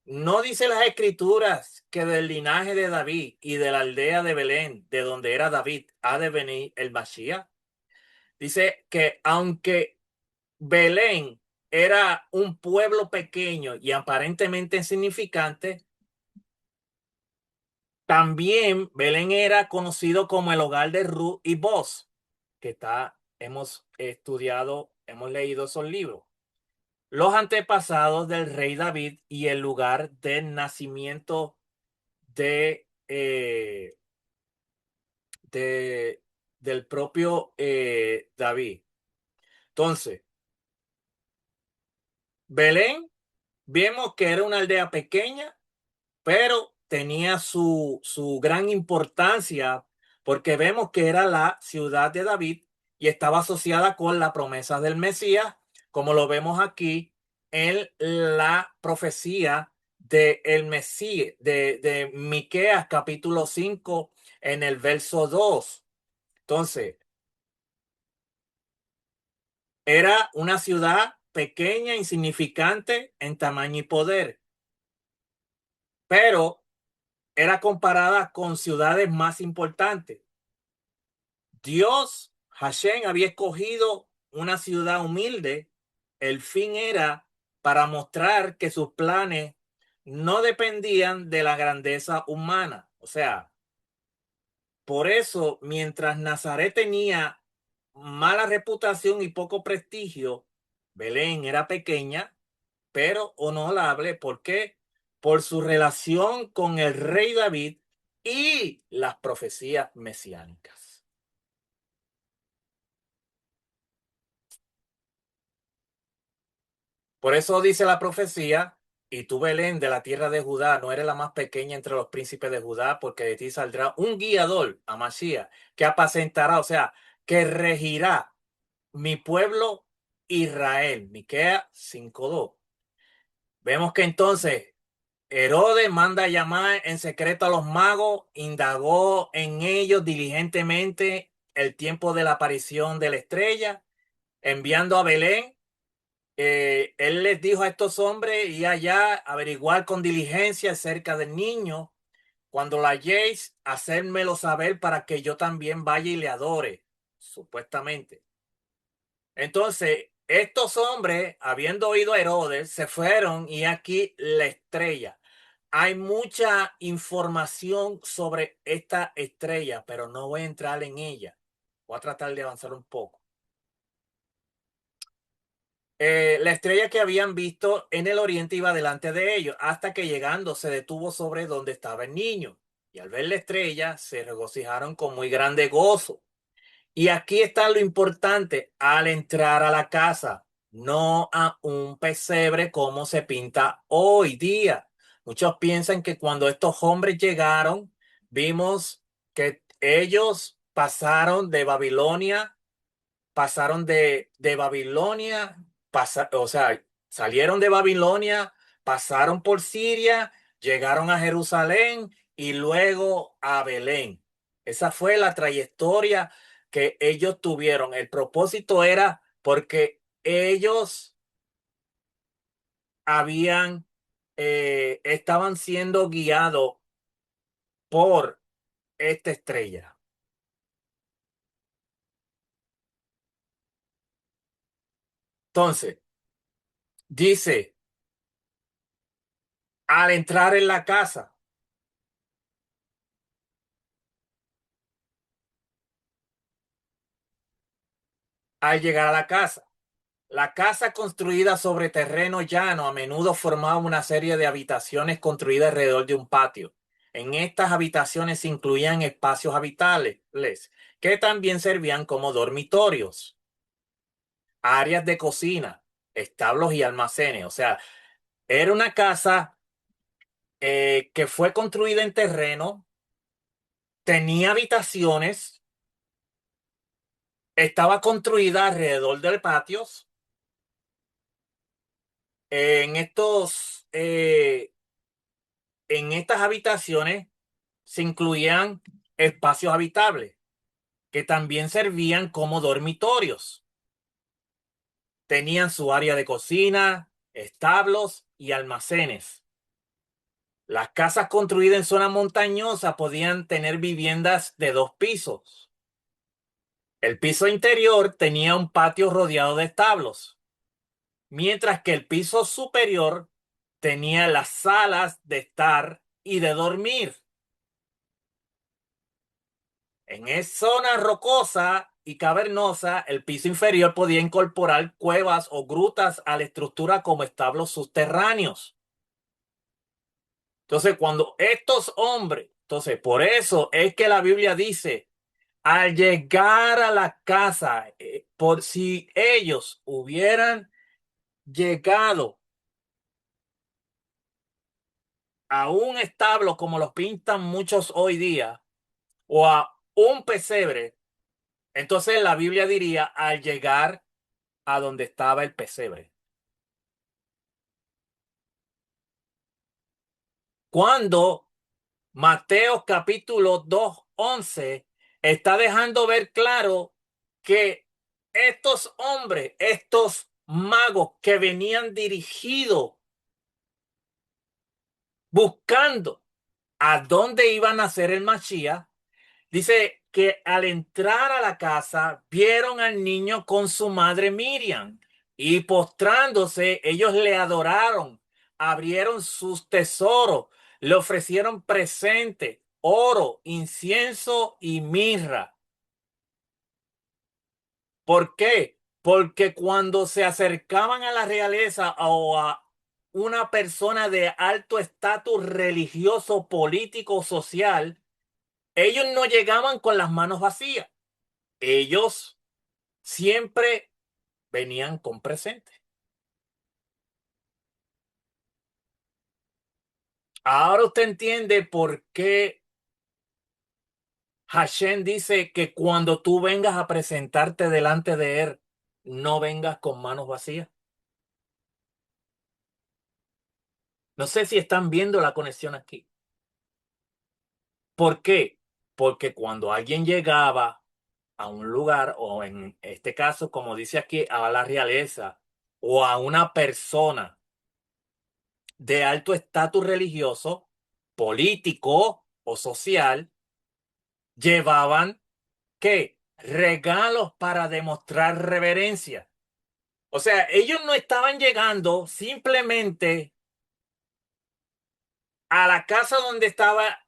No dice las escrituras que del linaje de David y de la aldea de Belén, de donde era David, ha de venir el Masías. Dice que aunque Belén era un pueblo pequeño y aparentemente insignificante, también Belén era conocido como el hogar de Ruth y Boz, que hemos estudiado, hemos leído esos libros. Los antepasados del rey David y el lugar del nacimiento de, de del propio David. Entonces, Belén, vemos que era una aldea pequeña, pero tenía su gran importancia porque vemos que era la ciudad de David y estaba asociada con la promesa del Mesías, como lo vemos aquí en la profecía de el Mesías, de Miqueas capítulo 5 en el verso 2. Entonces, era una ciudad pequeña, insignificante en tamaño y poder, pero era comparada con ciudades más importantes. Dios, Hashem, había escogido una ciudad humilde. El fin era para mostrar que sus planes no dependían de la grandeza humana. O sea, por eso, mientras Nazaret tenía mala reputación y poco prestigio, Belén era pequeña, pero honorable. ¿Por qué? Por su relación con el rey David y las profecías mesiánicas. Por eso dice la profecía: y tú, Belén, de la tierra de Judá, no eres la más pequeña entre los príncipes de Judá, porque de ti saldrá un guiador, a Mashiach, que apacentará, o sea, que regirá mi pueblo Israel. Miqueas 5:2. Vemos que entonces Herodes manda a llamar en secreto a los magos, indagó en ellos diligentemente el tiempo de la aparición de la estrella, enviando a Belén. Él les dijo a estos hombres y allá averiguar con diligencia acerca del niño. Cuando la halléis, hacérmelo saber para que yo también vaya y le adore, supuestamente. Entonces, estos hombres, habiendo oído a Herodes, se fueron y aquí la estrella. Hay mucha información sobre esta estrella, pero no voy a entrar en ella. Voy a tratar de avanzar un poco. La estrella que habían visto en el oriente iba delante de ellos, hasta que llegando se detuvo sobre donde estaba el niño. Y al ver la estrella, se regocijaron con muy grande gozo. Y aquí está lo importante, al entrar a la casa, no a un pesebre como se pinta hoy día. Muchos piensan que cuando estos hombres llegaron, vimos que ellos pasaron de Babilonia, o sea, salieron de Babilonia, pasaron por Siria, llegaron a Jerusalén y luego a Belén. Esa fue la trayectoria que ellos tuvieron. El propósito era porque ellos habían, estaban siendo guiados por esta estrella. Entonces, dice, al entrar en la casa, al llegar a la casa construida sobre terreno llano a menudo formaba una serie de habitaciones construidas alrededor de un patio. En estas habitaciones se incluían espacios habitables que también servían como dormitorios, áreas de cocina, establos y almacenes. O sea, era una casa que fue construida en terreno, tenía habitaciones, estaba construida alrededor de patios. En en estas habitaciones se incluían espacios habitables que también servían como dormitorios. Tenían su área de cocina, establos y almacenes. Las casas construidas en zona montañosa podían tener viviendas de 2 pisos. El piso interior tenía un patio rodeado de establos, mientras que el piso superior tenía las salas de estar y de dormir. En esa zona rocosa y cavernosa, el piso inferior podía incorporar cuevas o grutas a la estructura como establos subterráneos. Entonces, por eso es que la Biblia dice, al llegar a la casa, por si ellos hubieran llegado a un establo como los pintan muchos hoy día, o a un pesebre, entonces la Biblia diría, al llegar a donde estaba el pesebre. Cuando Mateo capítulo 2:11 está dejando ver claro que estos hombres, estos magos que venían dirigidos buscando a dónde iban a ser el Mashiach, dice que al entrar a la casa vieron al niño con su madre Miriam y postrándose ellos le adoraron, abrieron sus tesoros, le ofrecieron presente, oro, incienso y mirra. ¿Por qué? Porque cuando se acercaban a la realeza o a una persona de alto estatus religioso, político, social, ellos no llegaban con las manos vacías. Ellos siempre venían con presente. Ahora usted entiende por qué Hashem dice que cuando tú vengas a presentarte delante de él, no vengas con manos vacías. No sé si están viendo la conexión aquí. ¿Por qué? Porque cuando alguien llegaba a un lugar, o en este caso, como dice aquí, a la realeza, o a una persona de alto estatus religioso, político o social, llevaban ¿qué? Regalos para demostrar reverencia. O sea, ellos no estaban llegando simplemente a la casa donde estaba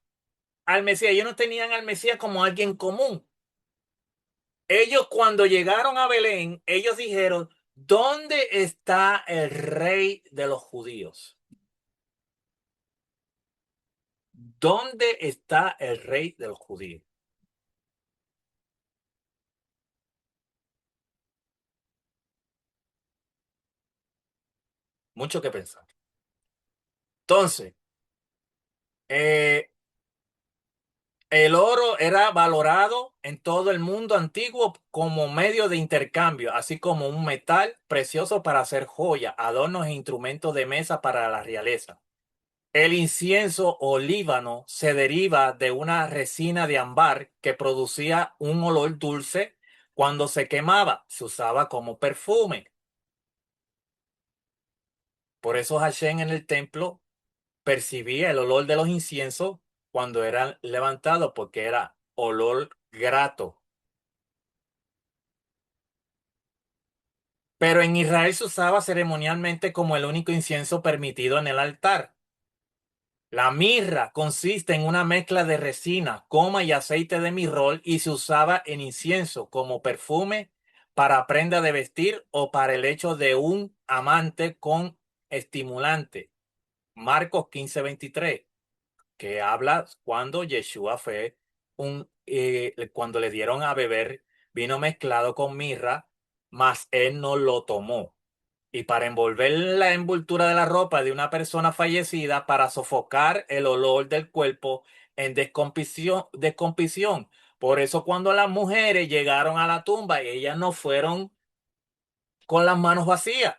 al Mesías. Ellos no tenían al Mesías como alguien común. Ellos cuando llegaron a Belén, ellos dijeron, ¿dónde está el rey de los judíos? ¿Dónde está el rey de los judíos? Mucho que pensar. Entonces, eh, el oro era valorado en todo el mundo antiguo como medio de intercambio, así como un metal precioso para hacer joyas, adornos e instrumentos de mesa para la realeza. El incienso o líbano se deriva de una resina de ámbar que producía un olor dulce cuando se quemaba. Se usaba como perfume. Por eso Hashem en el templo percibía el olor de los inciensos cuando eran levantados, porque era olor grato. Pero en Israel se usaba ceremonialmente como el único incienso permitido en el altar. La mirra consiste en una mezcla de resina, coma y aceite de mirrol y se usaba en incienso como perfume para prenda de vestir o para el hecho de un amante con estimulante. Marcos 15:23, que habla cuando Yeshua fue cuando le dieron a beber vino mezclado con mirra, mas él no lo tomó. Y para envolver la envoltura de la ropa de una persona fallecida para sofocar el olor del cuerpo en descomposición. Por eso cuando las mujeres llegaron a la tumba, ellas no fueron con las manos vacías,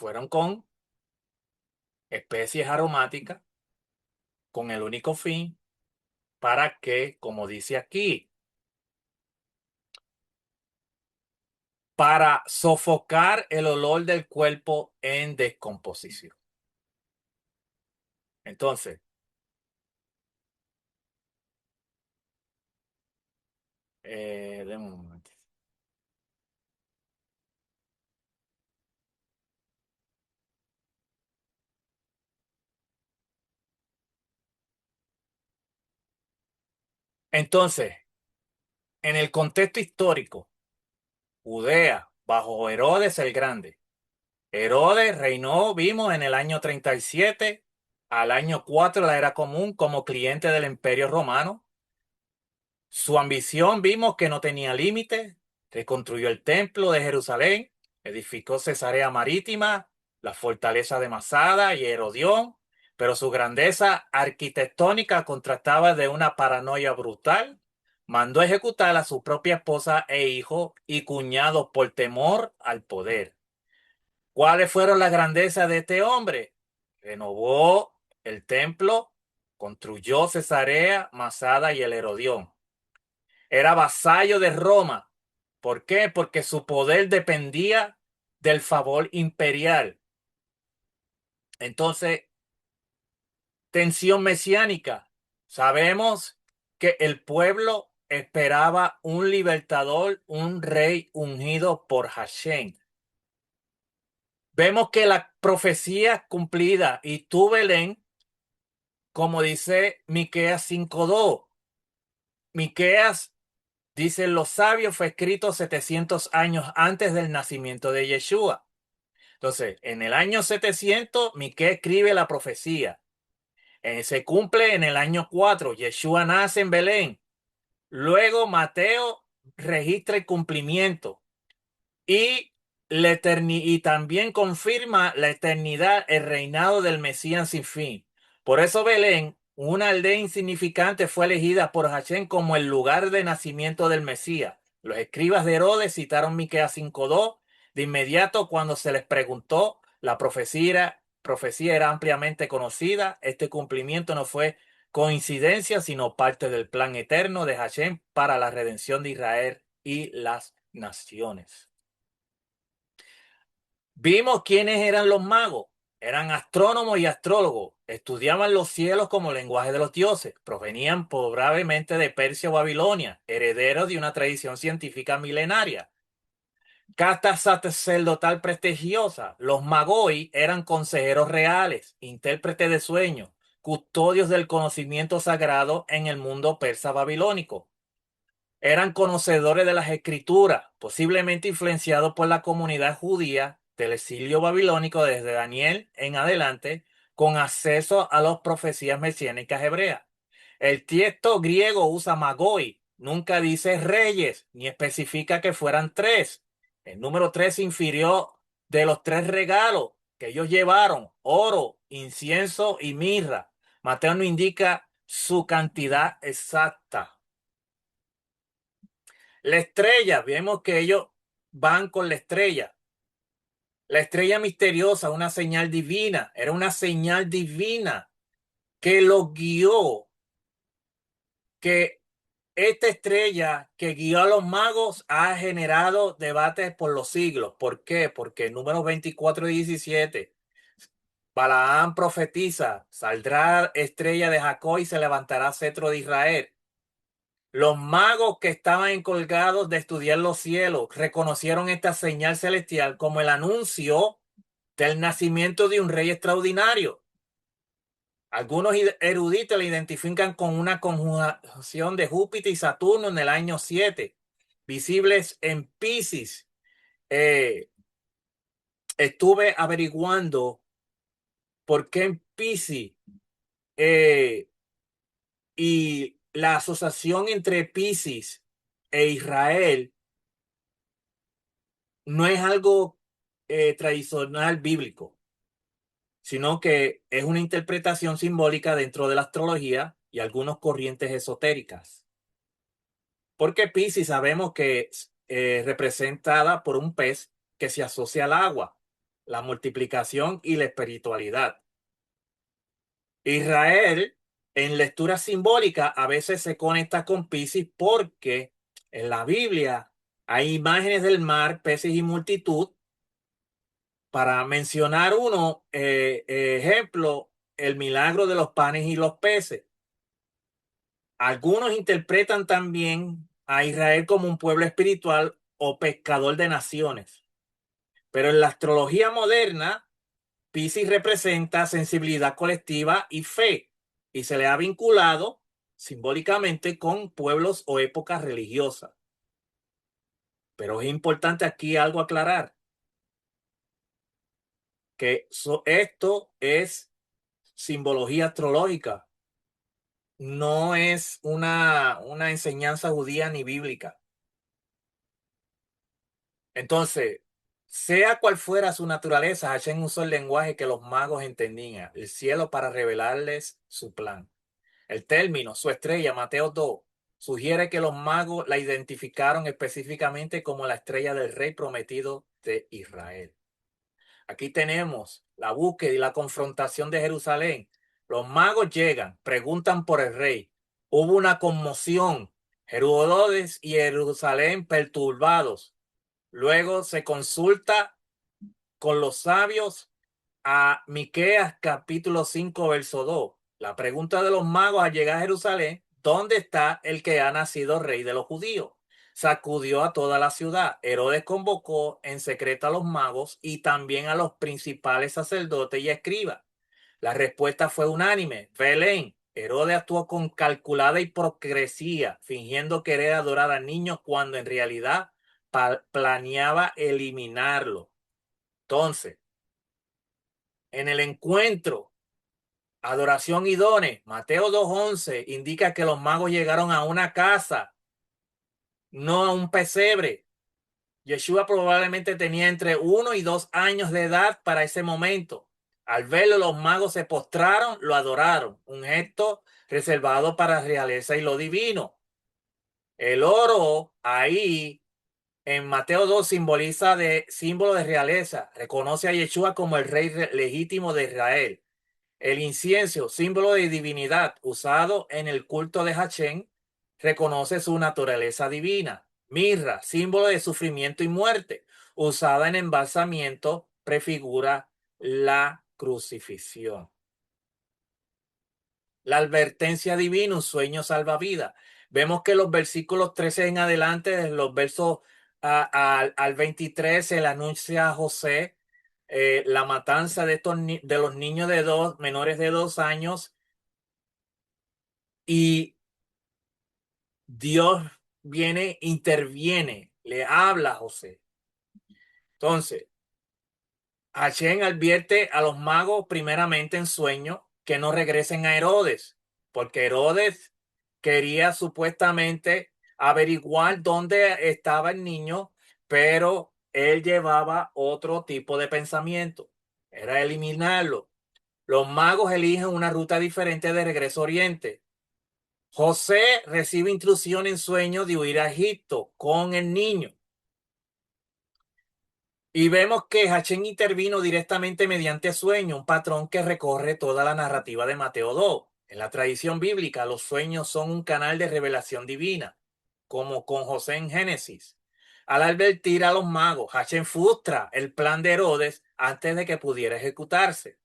fueron con especies aromáticas, con el único fin para que, como dice aquí, para sofocar el olor del cuerpo en descomposición. Entonces, deme un momento. Entonces, en el contexto histórico, Judea, bajo Herodes el Grande. Herodes reinó, vimos, en el año 37 al año 4 de la era común como cliente del Imperio Romano. Su ambición vimos que no tenía límite. Reconstruyó el templo de Jerusalén, edificó Cesarea Marítima, la fortaleza de Masada y Herodión, pero su grandeza arquitectónica contrastaba de una paranoia brutal. Mandó ejecutar a su propia esposa e hijo y cuñados por temor al poder. ¿Cuáles fueron las grandezas de este hombre? Renovó el templo, construyó Cesarea, Masada y el Herodión. Era vasallo de Roma. ¿Por qué? Porque su poder dependía del favor imperial. Entonces, tensión mesiánica. Sabemos que el pueblo esperaba un libertador, un rey ungido por Hashem. Vemos que la profecía cumplida y tú, Belén, como dice Miqueas 5:2. Miqueas, dicen los sabios, fue escrito 700 años antes del nacimiento de Yeshua. Entonces, en el año 700, Miqueas escribe la profecía. Se cumple en el año 4. Yeshua nace en Belén. Luego Mateo registra el cumplimiento. Y, y también confirma la eternidad, el reinado del Mesías sin fin. Por eso Belén, una aldea insignificante, fue elegida por Hashem como el lugar de nacimiento del Mesías. Los escribas de Herodes citaron Miqueas 5:2. De inmediato, cuando se les preguntó, la profecía era ampliamente conocida. Este cumplimiento no fue coincidencia, sino parte del plan eterno de Hashem para la redención de Israel y las naciones. Vimos quiénes eran los magos. Eran astrónomos y astrólogos. Estudiaban los cielos como lenguaje de los dioses. Provenían probablemente de Persia o Babilonia, herederos de una tradición científica milenaria. Casta sacerdotal prestigiosa. Los magoi eran consejeros reales, intérpretes de sueños, custodios del conocimiento sagrado en el mundo persa babilónico. Eran conocedores de las escrituras, posiblemente influenciados por la comunidad judía del exilio babilónico desde Daniel en adelante, con acceso a las profecías mesiánicas hebreas. El texto griego usa magoi, nunca dice reyes, ni especifica que fueran tres. El número tres infirió de los tres regalos que ellos llevaron, oro, incienso y mirra. Mateo no indica su cantidad exacta. La estrella, vemos que ellos van con la estrella. La estrella misteriosa, una señal divina, era una señal divina que los guió, que esta estrella que guió a los magos ha generado debates por los siglos. ¿Por qué? Porque en números 24 y 17, Balaam profetiza, saldrá estrella de Jacob y se levantará cetro de Israel. Los magos que estaban encolgados de estudiar los cielos reconocieron esta señal celestial como el anuncio del nacimiento de un rey extraordinario. Algunos eruditos la identifican con una conjunción de Júpiter y Saturno en el año 7, visibles en Piscis. Eh, Estuve averiguando por qué en Piscis eh, y la asociación entre Piscis e Israel no es algo tradicional bíblico, sino que es una interpretación simbólica dentro de la astrología y algunas corrientes esotéricas. Porque Piscis sabemos que es representada por un pez que se asocia al agua, la multiplicación y la espiritualidad. Israel, en lectura simbólica, a veces se conecta con Piscis porque en la Biblia hay imágenes del mar, peces y multitud. Para mencionar uno, ejemplo, el milagro de los panes y los peces. Algunos interpretan también a Israel como un pueblo espiritual o pescador de naciones. Pero en la astrología moderna, Piscis representa sensibilidad colectiva y fe, y se le ha vinculado simbólicamente con pueblos o épocas religiosas. Pero es importante aquí algo aclarar, que esto es simbología astrológica, no es una enseñanza judía ni bíblica. Entonces, sea cual fuera su naturaleza, Hashem usó el lenguaje que los magos entendían, el cielo para revelarles su plan. El término, su estrella, Mateo 2, sugiere que los magos la identificaron específicamente como la estrella del rey prometido de Israel. Aquí tenemos la búsqueda y la confrontación de Jerusalén. Los magos llegan, preguntan por el rey. Hubo una conmoción. Herodes y Jerusalén perturbados. Luego se consulta con los sabios a Miqueas capítulo 5 verso 2. La pregunta de los magos al llegar a Jerusalén, ¿dónde está el que ha nacido rey de los judíos? Sacudió a toda la ciudad. Herodes convocó en secreto a los magos y también a los principales sacerdotes y escribas. La respuesta fue unánime. Belén. Herodes actuó con calculada hipocresía, fingiendo querer adorar a niños cuando en realidad planeaba eliminarlo. Entonces, en el encuentro, adoración idónea, Mateo 2:11 indica que los magos llegaron a una casa, no a un pesebre. Yeshua probablemente tenía entre 1 y 2 años de edad para ese momento. Al verlo, los magos se postraron, lo adoraron, un gesto reservado para la realeza y lo divino. El oro ahí en Mateo 2 simboliza de símbolo de realeza, reconoce a Yeshua como el rey legítimo de Israel. El incienso, símbolo de divinidad, usado en el culto de Hachén, reconoce su naturaleza divina. Mirra, símbolo de sufrimiento y muerte, usada en embalsamiento, prefigura la crucifixión. La advertencia divina, un sueño salvavidas. Vemos que los versículos 13 en adelante, desde los versos Al 23 se le anuncia a José la matanza de, de los niños menores de 2 años, y Dios viene, interviene, le habla a José. Entonces, Hashem advierte a los magos primeramente en sueño que no regresen a Herodes, porque Herodes quería supuestamente averiguar dónde estaba el niño, pero él llevaba otro tipo de pensamiento, era eliminarlo. Los magos eligen una ruta diferente de regreso a Oriente. José recibe instrucción en sueño de huir a Egipto con el niño. Y vemos que Hachén intervino directamente mediante sueño, un patrón que recorre toda la narrativa de Mateo 2. En la tradición bíblica, los sueños son un canal de revelación divina, como con José en Génesis. Al advertir a los magos, Hachén frustra el plan de Herodes antes de que pudiera ejecutarse.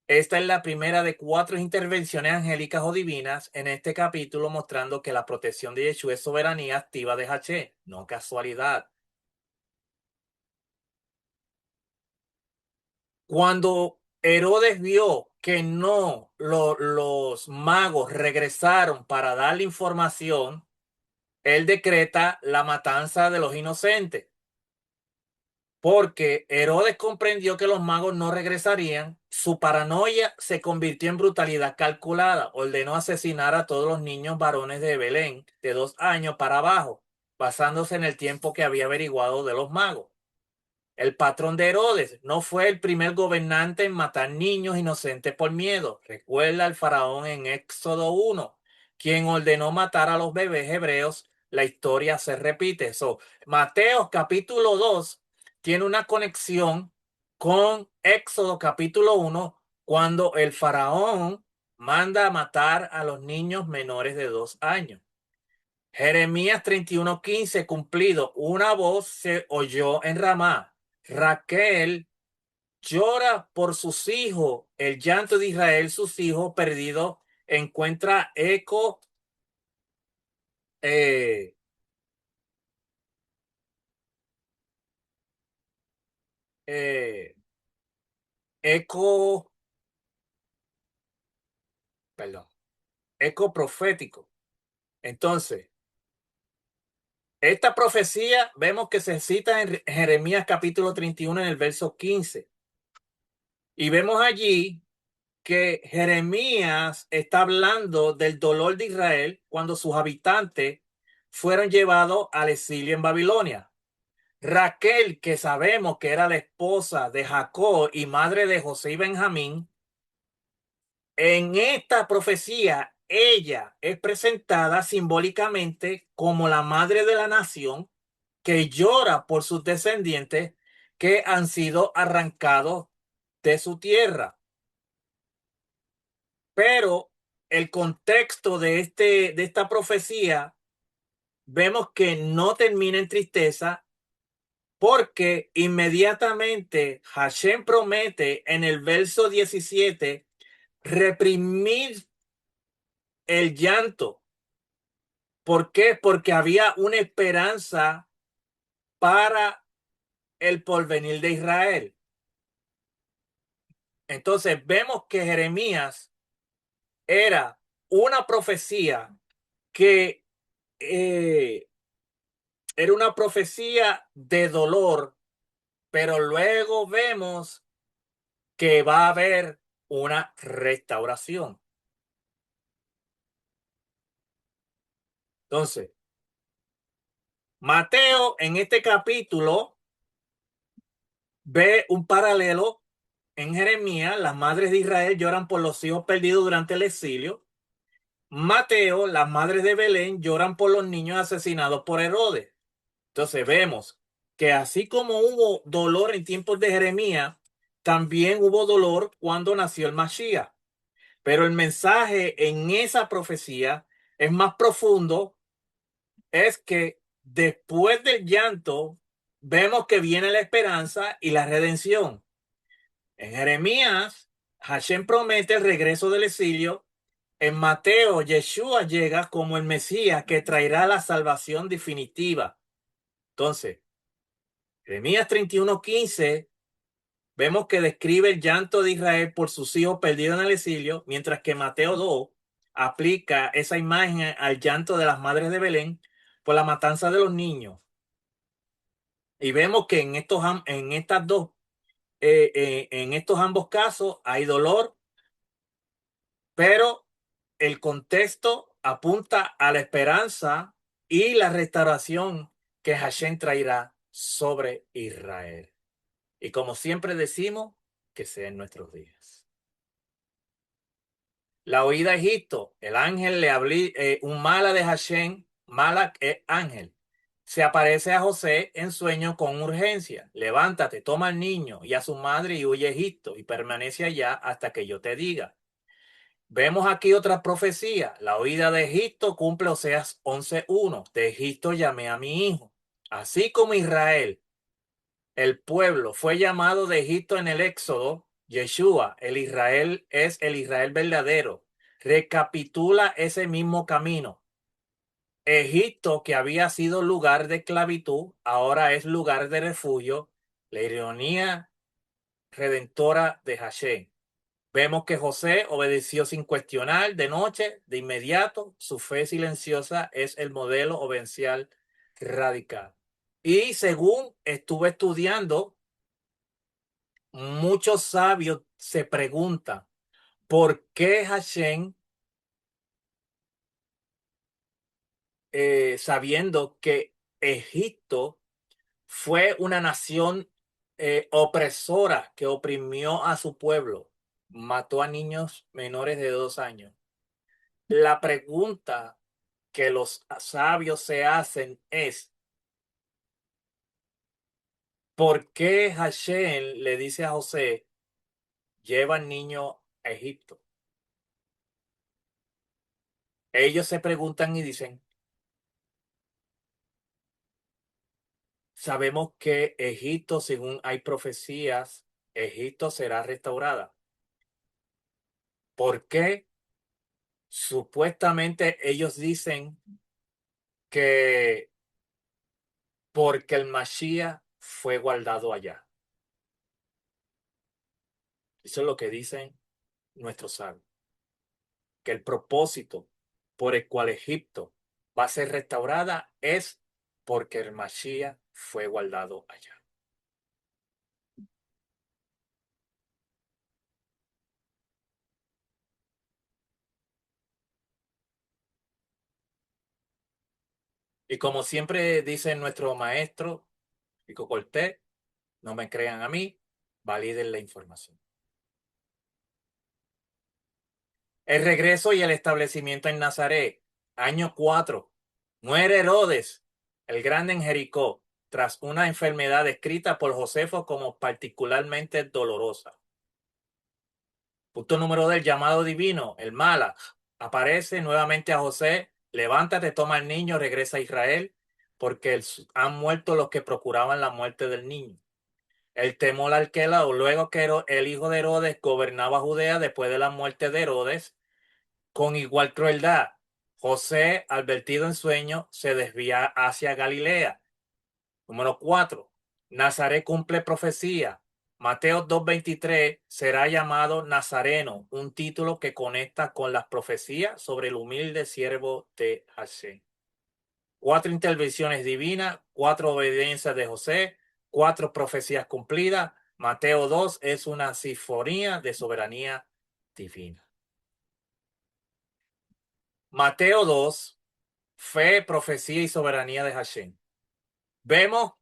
Esta es la primera de 4 intervenciones angélicas o divinas en este capítulo, mostrando que la protección de Yeshua es soberanía activa de Hachén, no casualidad. Cuando Herodes vio que no los magos regresaron para darle información, él decreta la matanza de los inocentes, porque Herodes comprendió que los magos no regresarían. Su paranoia se convirtió en brutalidad calculada. Ordenó asesinar a todos los niños varones de Belén de 2 años para abajo, basándose en el tiempo que había averiguado de los magos. El patrón de Herodes no fue el primer gobernante en matar niños inocentes por miedo. Recuerda al faraón en Éxodo 1, quien ordenó matar a los bebés hebreos. La historia se repite. Mateo capítulo 2 tiene una conexión con Éxodo capítulo 1, cuando el faraón manda a matar a los niños menores de 2 años. Jeremías 31:15 cumplido. Una voz se oyó en Ramá. Raquel llora por sus hijos. El llanto de Israel, sus hijos perdidos, encuentra eh, eh, eco, perdón, eco profético. Entonces, esta profecía vemos que se cita en Jeremías capítulo 31 en el verso 15. Y vemos allí que Jeremías está hablando del dolor de Israel cuando sus habitantes fueron llevados al exilio en Babilonia. Raquel, que sabemos que era la esposa de Jacob y madre de José y Benjamín, en esta profecía ella es presentada simbólicamente como la madre de la nación que llora por sus descendientes que han sido arrancados de su tierra. Pero el contexto de esta profecía vemos que no termina en tristeza, porque inmediatamente Hashem promete en el verso 17 reprimir el llanto. ¿Por qué? Porque había una esperanza para el porvenir de Israel. Entonces vemos que Jeremías era una profecía que era una profecía de dolor, pero luego vemos que va a haber una restauración. Entonces, Mateo en este capítulo ve un paralelo en Jeremías. Las madres de Israel lloran por los hijos perdidos durante el exilio. Mateo, las madres de Belén lloran por los niños asesinados por Herodes. Entonces vemos que así como hubo dolor en tiempos de Jeremías, también hubo dolor cuando nació el Mashiach. Pero el mensaje en esa profecía es más profundo, es que después del llanto vemos que viene la esperanza y la redención. En Jeremías, Hashem promete el regreso del exilio. En Mateo, Yeshua llega como el Mesías que traerá la salvación definitiva. Entonces, Jeremías 31:15, vemos que describe el llanto de Israel por sus hijos perdidos en el exilio, mientras que Mateo 2 aplica esa imagen al llanto de las madres de Belén por la matanza de los niños. Y vemos que en estos ambos casos hay dolor, pero el contexto apunta a la esperanza y la restauración que Hashem traerá sobre Israel. Y como siempre decimos, que sea en nuestros días. La huida a Egipto, el ángel le habló, un mala de Hashem, mala ángel, se aparece a José en sueño con urgencia. Levántate, toma al niño y a su madre y huye a Egipto y permanece allá hasta que yo te diga. Vemos aquí otra profecía. La huida de Egipto cumple Oseas 11:1. De Egipto llamé a mi hijo. Así como Israel, el pueblo, fue llamado de Egipto en el Éxodo, Yeshua, el Israel, es el Israel verdadero. Recapitula ese mismo camino. Egipto, que había sido lugar de esclavitud, ahora es lugar de refugio. La ironía redentora de Hashem. Vemos que José obedeció sin cuestionar de noche, de inmediato. Su fe silenciosa es el modelo obedencial radical. Y según estuve estudiando, muchos sabios se preguntan por qué Hashem, sabiendo que Egipto fue una nación opresora que oprimió a su pueblo, mató a niños menores de 2 años. La pregunta que los sabios se hacen es, ¿por qué Hashem le dice a José, lleva al niño a Egipto? Ellos se preguntan y dicen, sabemos que Egipto, según hay profecías, Egipto será restaurada. ¿Por qué? Supuestamente ellos dicen que porque el Mashiach fue guardado allá. Eso es lo que dicen nuestros sabios. Que el propósito por el cual Egipto va a ser restaurada es porque el Mashiach fue guardado allá. Y como siempre dice nuestro maestro, Pico Cortés, no me crean a mí, validen la información. El regreso y el establecimiento en Nazaret, año 4. Muere Herodes, el grande en Jericó, tras una enfermedad descrita por Josefo como particularmente dolorosa. Punto número del llamado divino, el Mala, aparece nuevamente a José, levántate, toma al niño, regresa a Israel, porque han muerto los que procuraban la muerte del niño. El temor al que luego que el hijo de Herodes gobernaba Judea después de la muerte de Herodes, con igual crueldad. José, advertido en sueño, se desvía hacia Galilea. Número 4. Nazaret cumple profecía. Mateo 2:23 será llamado Nazareno, un título que conecta con las profecías sobre el humilde siervo de Hashem. 4 intervenciones divinas, 4 obediencias de José, 4 profecías cumplidas. Mateo 2 es una sinfonía de soberanía divina. Mateo 2, fe, profecía y soberanía de Hashem. Vemos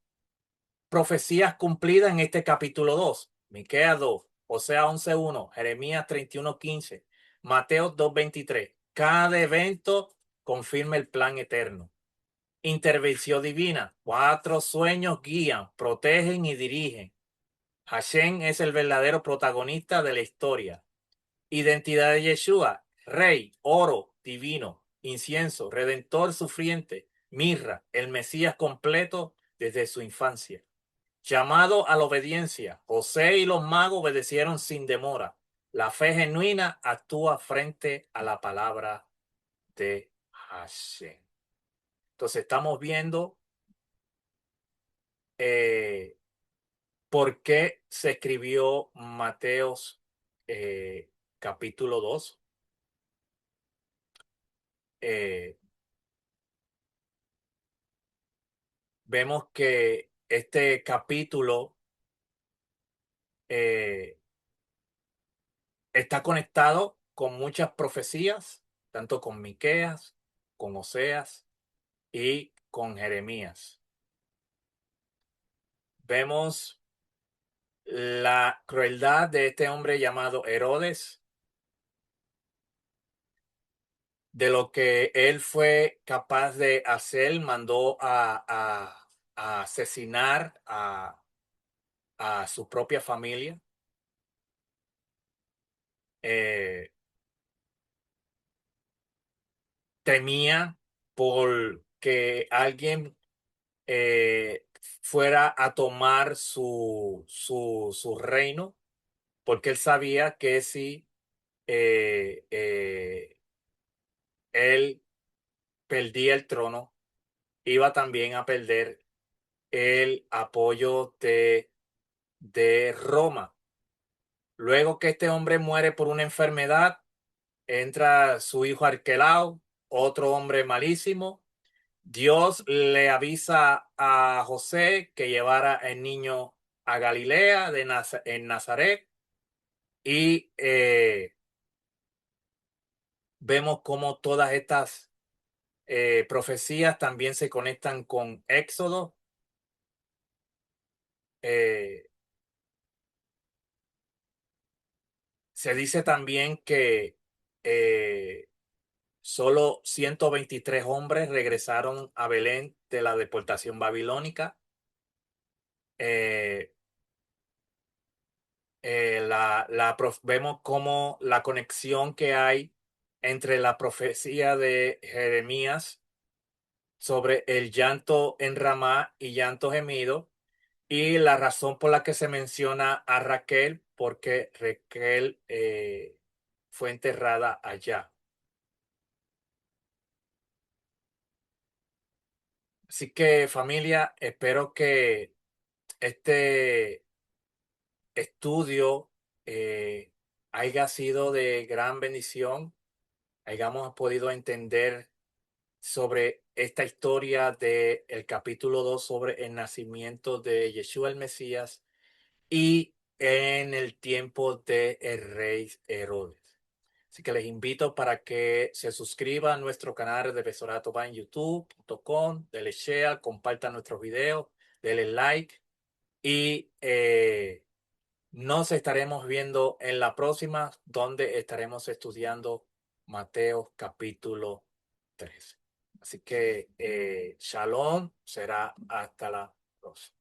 profecías cumplidas en este capítulo 2. Miqueas 2, Osea 11:1, Jeremías 31:15, Mateo 2:23. Cada evento confirma el plan eterno. Intervención divina. 4 sueños guían, protegen y dirigen. Hashem es el verdadero protagonista de la historia. Identidad de Yeshua, rey, oro, divino, incienso, redentor sufriente, mirra, el Mesías completo desde su infancia. Llamado a la obediencia, José y los magos obedecieron sin demora. La fe genuina actúa frente a la palabra de Hashem. Entonces estamos viendo eh, por qué se escribió Mateos capítulo 2. Eh, Vemos que este capítulo eh, está conectado con muchas profecías, tanto con Miqueas, con Oseas y con Jeremías. Vemos la crueldad de este hombre llamado Herodes, de lo que él fue capaz de hacer, mandó a asesinar a su propia familia. Eh, Temía por que alguien eh, fuera a tomar su reino, porque él sabía que si eh, eh, él perdía el trono, iba también a perder el apoyo de Roma. Luego que este hombre muere por una enfermedad, entra su hijo Arquelao, otro hombre malísimo. Dios le avisa a José que llevara el niño a Galilea en Nazaret y vemos cómo todas estas profecías también se conectan con Éxodo. Eh, Se dice también que eh, solo 123 hombres regresaron a Belén de la deportación babilónica. Eh, Vemos como la conexión que hay entre la profecía de Jeremías sobre el llanto en Ramá y llanto gemido y la razón por la que se menciona a Raquel, porque Raquel fue enterrada allá. Así que familia, espero que este estudio haya sido de gran bendición, hayamos podido entender sobre esta historia del capítulo 2 sobre el nacimiento de Yeshua el Mesías y en el tiempo de el rey Herodes. Así que les invito para que se suscriban a nuestro canal de Besorato va en youtube.com, denle share, compartan nuestros videos, denle like y nos estaremos viendo en la próxima donde estaremos estudiando Mateo capítulo 3. Así que shalom será hasta la próxima.